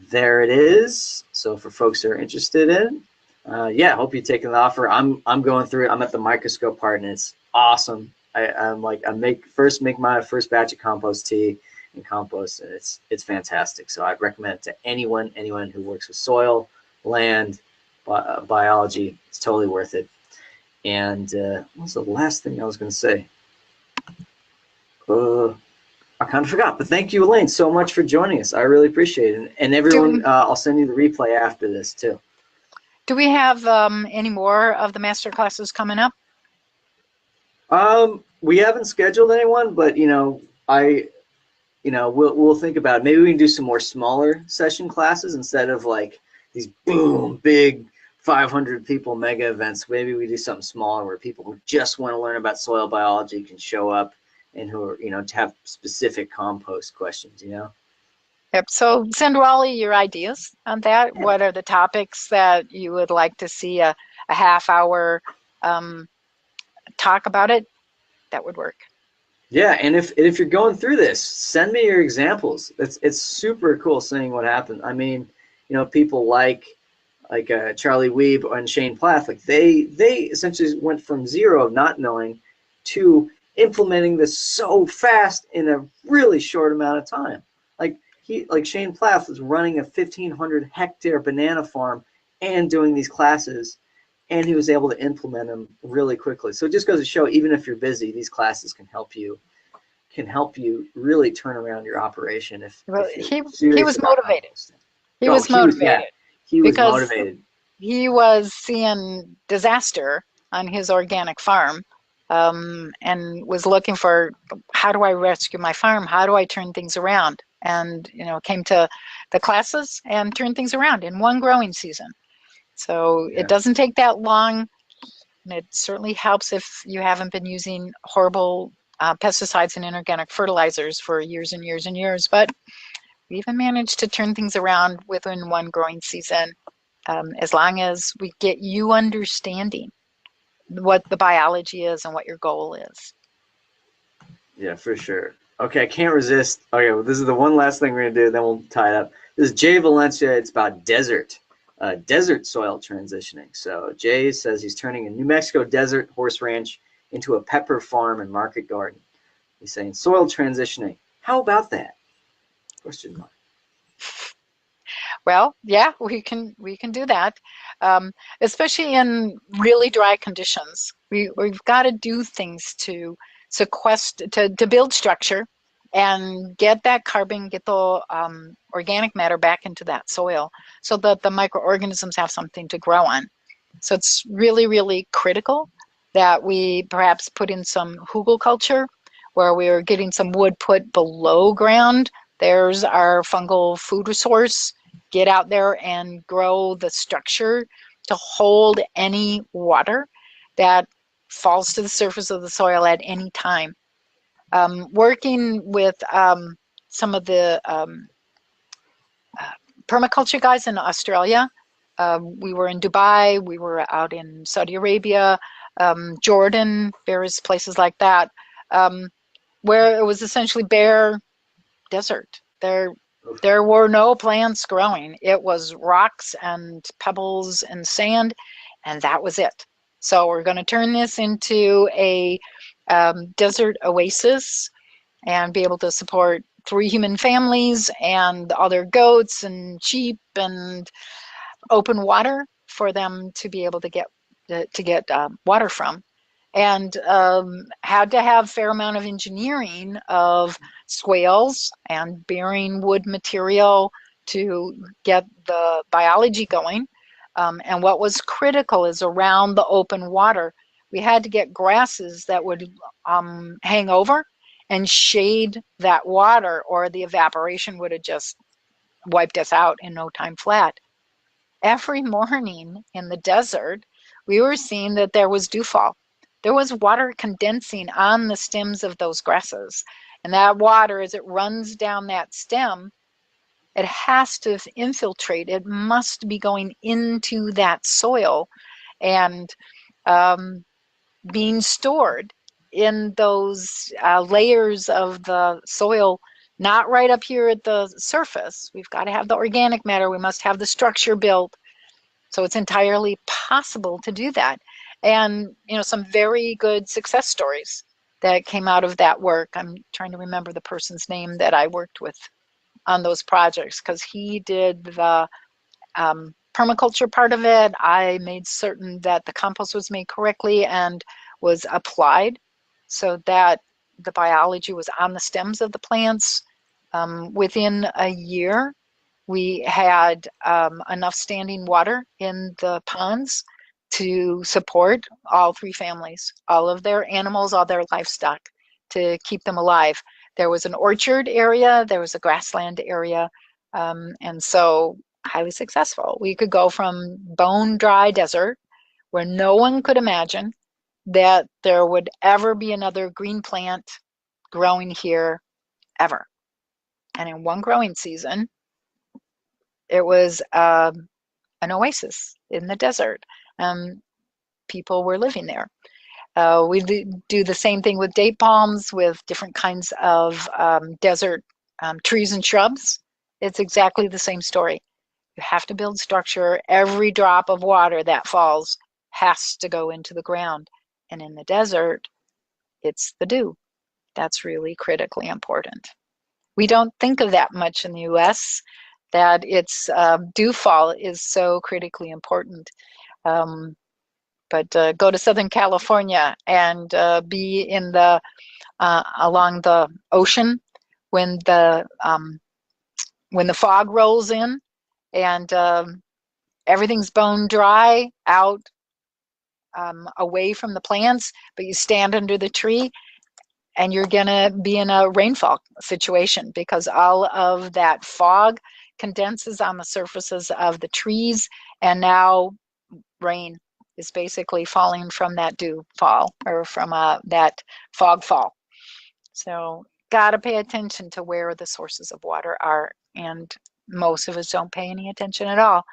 there it is. So for folks who are interested in, yeah, hope you're taking the offer. I'm going through it. I'm at the microscope part, and it's awesome. I make my first batch of compost tea and compost, and it's fantastic. So I'd recommend it to anyone who works with soil, land, biology. It's totally worth it. And what was the last thing I was going to say? I kind of forgot, but thank you, Elaine, so much for joining us. I really appreciate it. And everyone, I'll send you the replay after this too. Do we have any more of the master classes coming up? We haven't scheduled anyone, but we'll think about it. Maybe we can do some more smaller session classes instead of like these big 500 people mega events. Maybe we do something smaller where people who just want to learn about soil biology can show up, and who are, to have specific compost questions, Yep. So send Raleigh your ideas on that. Yeah. What are the topics that you would like to see a half hour talk about it? That would work. Yeah, and if you're going through this, send me your examples. It's super cool seeing what happened. I mean, people like Charlie Weeb and Shane Plath, like they essentially went from zero of not knowing to implementing this so fast in a really short amount of time. Like Shane Plath was running a 1,500 hectare banana farm and doing these classes, and he was able to implement them really quickly. So it just goes to show, even if you're busy, these classes can help you really turn around your operation Well, if you're he serious was about motivated. composting. He Oh, was motivated he was because motivated. he was seeing disaster on his organic farm, and was looking for, how do I rescue my farm? How do I turn things around? And came to the classes and turned things around in one growing season. So it Yeah. doesn't take that long. And it certainly helps if you haven't been using horrible pesticides and inorganic fertilizers for years and years and years. But we even managed to turn things around within one growing season, as long as we get you understanding what the biology is and what your goal is. Yeah, for sure. Okay, I can't resist. Okay, well, this is the one last thing we're gonna do, then we'll tie it up. This is Jay Valencia. It's about desert soil transitioning. So Jay says he's turning a New Mexico desert horse ranch into a pepper farm and market garden. He's saying soil transitioning. How about that? Question mark. Well, yeah, we can do that, um, especially in really dry conditions. We've got to do things to sequester, to build structure and get that carbon, get the organic matter back into that soil, so that the microorganisms have something to grow on. So it's really, really critical that we perhaps put in some hugelkultur, where we're getting some wood put below ground. There's our fungal food resource. Get out there and grow the structure to hold any water that falls to the surface of the soil at any time. Working with some of the permaculture guys in Australia. We were in Dubai, we were out in Saudi Arabia, Jordan, various places like that, um, where it was essentially bare desert. There were no plants growing. It was rocks and pebbles and sand, and that was it. So we're going to turn this into a desert oasis and be able to support 3 human families and all their goats and sheep, and open water for them to be able to get water from. And had to have fair amount of engineering of swales and bearing wood material to get the biology going. And what was critical is, around the open water, we had to get grasses that would hang over and shade that water, or the evaporation would have just wiped us out in no time flat. Every morning in the desert, we were seeing that there was dewfall. There was water condensing on the stems of those grasses. And that water, as it runs down that stem, it has to infiltrate. It must be going into that soil and um, being stored in those layers of the soil, not right up here at the surface. We've got to have the organic matter. We must have the structure built. So it's entirely possible to do that. And, some very good success stories that came out of that work. I'm trying to remember the person's name that I worked with on those projects, because he did the permaculture part of it. I made certain that the compost was made correctly and was applied, so that the biology was on the stems of the plants. Within a year, we had enough standing water in the ponds to support all 3 families, all of their animals, all their livestock, to keep them alive. There was an orchard area, there was a grassland area, and so highly successful. We could go from bone dry desert, where no one could imagine that there would ever be another green plant growing here ever. And in one growing season, it was an oasis in the desert. People were living there. We do the same thing with date palms, with different kinds of desert trees and shrubs. It's exactly the same story. You have to build structure. Every drop of water that falls has to go into the ground. And in the desert, it's the dew. That's really critically important. We don't think of that much in the US, that it's dewfall is so critically important. But go to Southern California and be in the along the ocean when the fog rolls in and everything's bone dry out away from the plants, but you stand under the tree and you're gonna be in a rainfall situation because all of that fog condenses on the surfaces of the trees, and now rain is basically falling from that dew fall or from that fog fall. So gotta pay attention to where the sources of water are, and most of us don't pay any attention at all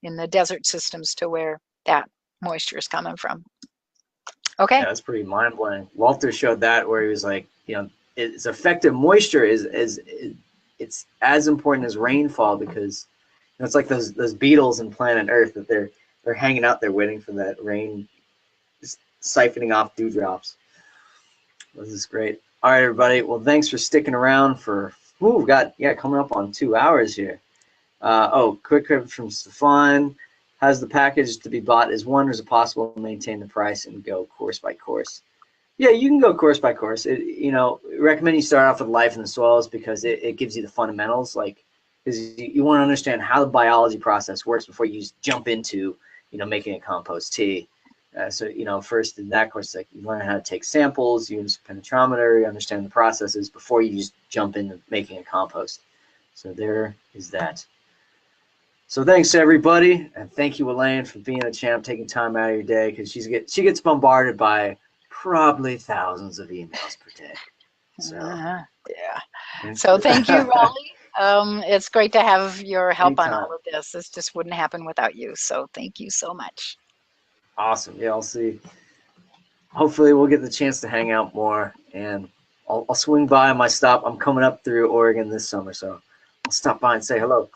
in the desert systems to where that moisture is coming from. Okay. Yeah, that's pretty mind blowing. Walter showed that where he was like, it's effective moisture is it's as important as rainfall because it's like those beetles in planet Earth that they're hanging out there waiting for that rain, just siphoning off dewdrops. This is great. All right, everybody. Well, thanks for sticking around for. We've got coming up on 2 hours here. Quick question from Stefan. Has the package to be bought as one, or is it possible to maintain the price and go course by course? Yeah, you can go course by course. Recommend you start off with life in the soils because it gives you the fundamentals. Like, because you want to understand how the biology process works before you just jump into, making a compost tea. First in that course, like you learn how to take samples, you use penetrometer, you understand the processes before you just jump into making a compost. So there is that. So thanks everybody, and thank you Elaine for being a champ, taking time out of your day because she gets bombarded by probably thousands of emails per day. So yeah. So thank you, Raleigh. It's great to have your help Anytime. on all of this. This just wouldn't happen without you. So thank you so much. Awesome. Yeah, I'll see. Hopefully we'll get the chance to hang out more, and I'll swing by my stop. I'm coming up through Oregon this summer, so I'll stop by and say hello.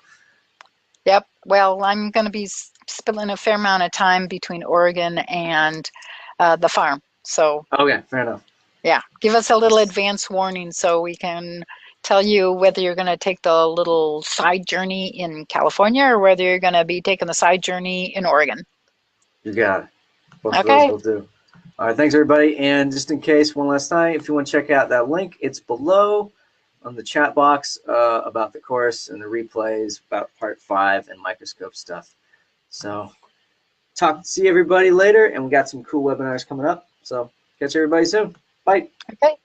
Yep. Well, I'm going to be spending a fair amount of time between Oregon and the farm. So. Okay, fair enough. Yeah, give us a little advance warning so we can tell you whether you're going to take the little side journey in California or whether you're going to be taking the side journey in Oregon. You got it. Both of Okay. those will do. All right, thanks everybody. And just in case, one last time, if you want to check out that link, it's below on the chat box about the course and the replays about part 5 and microscope stuff. So see everybody later, and we got some cool webinars coming up. So catch everybody soon. Bye. Okay.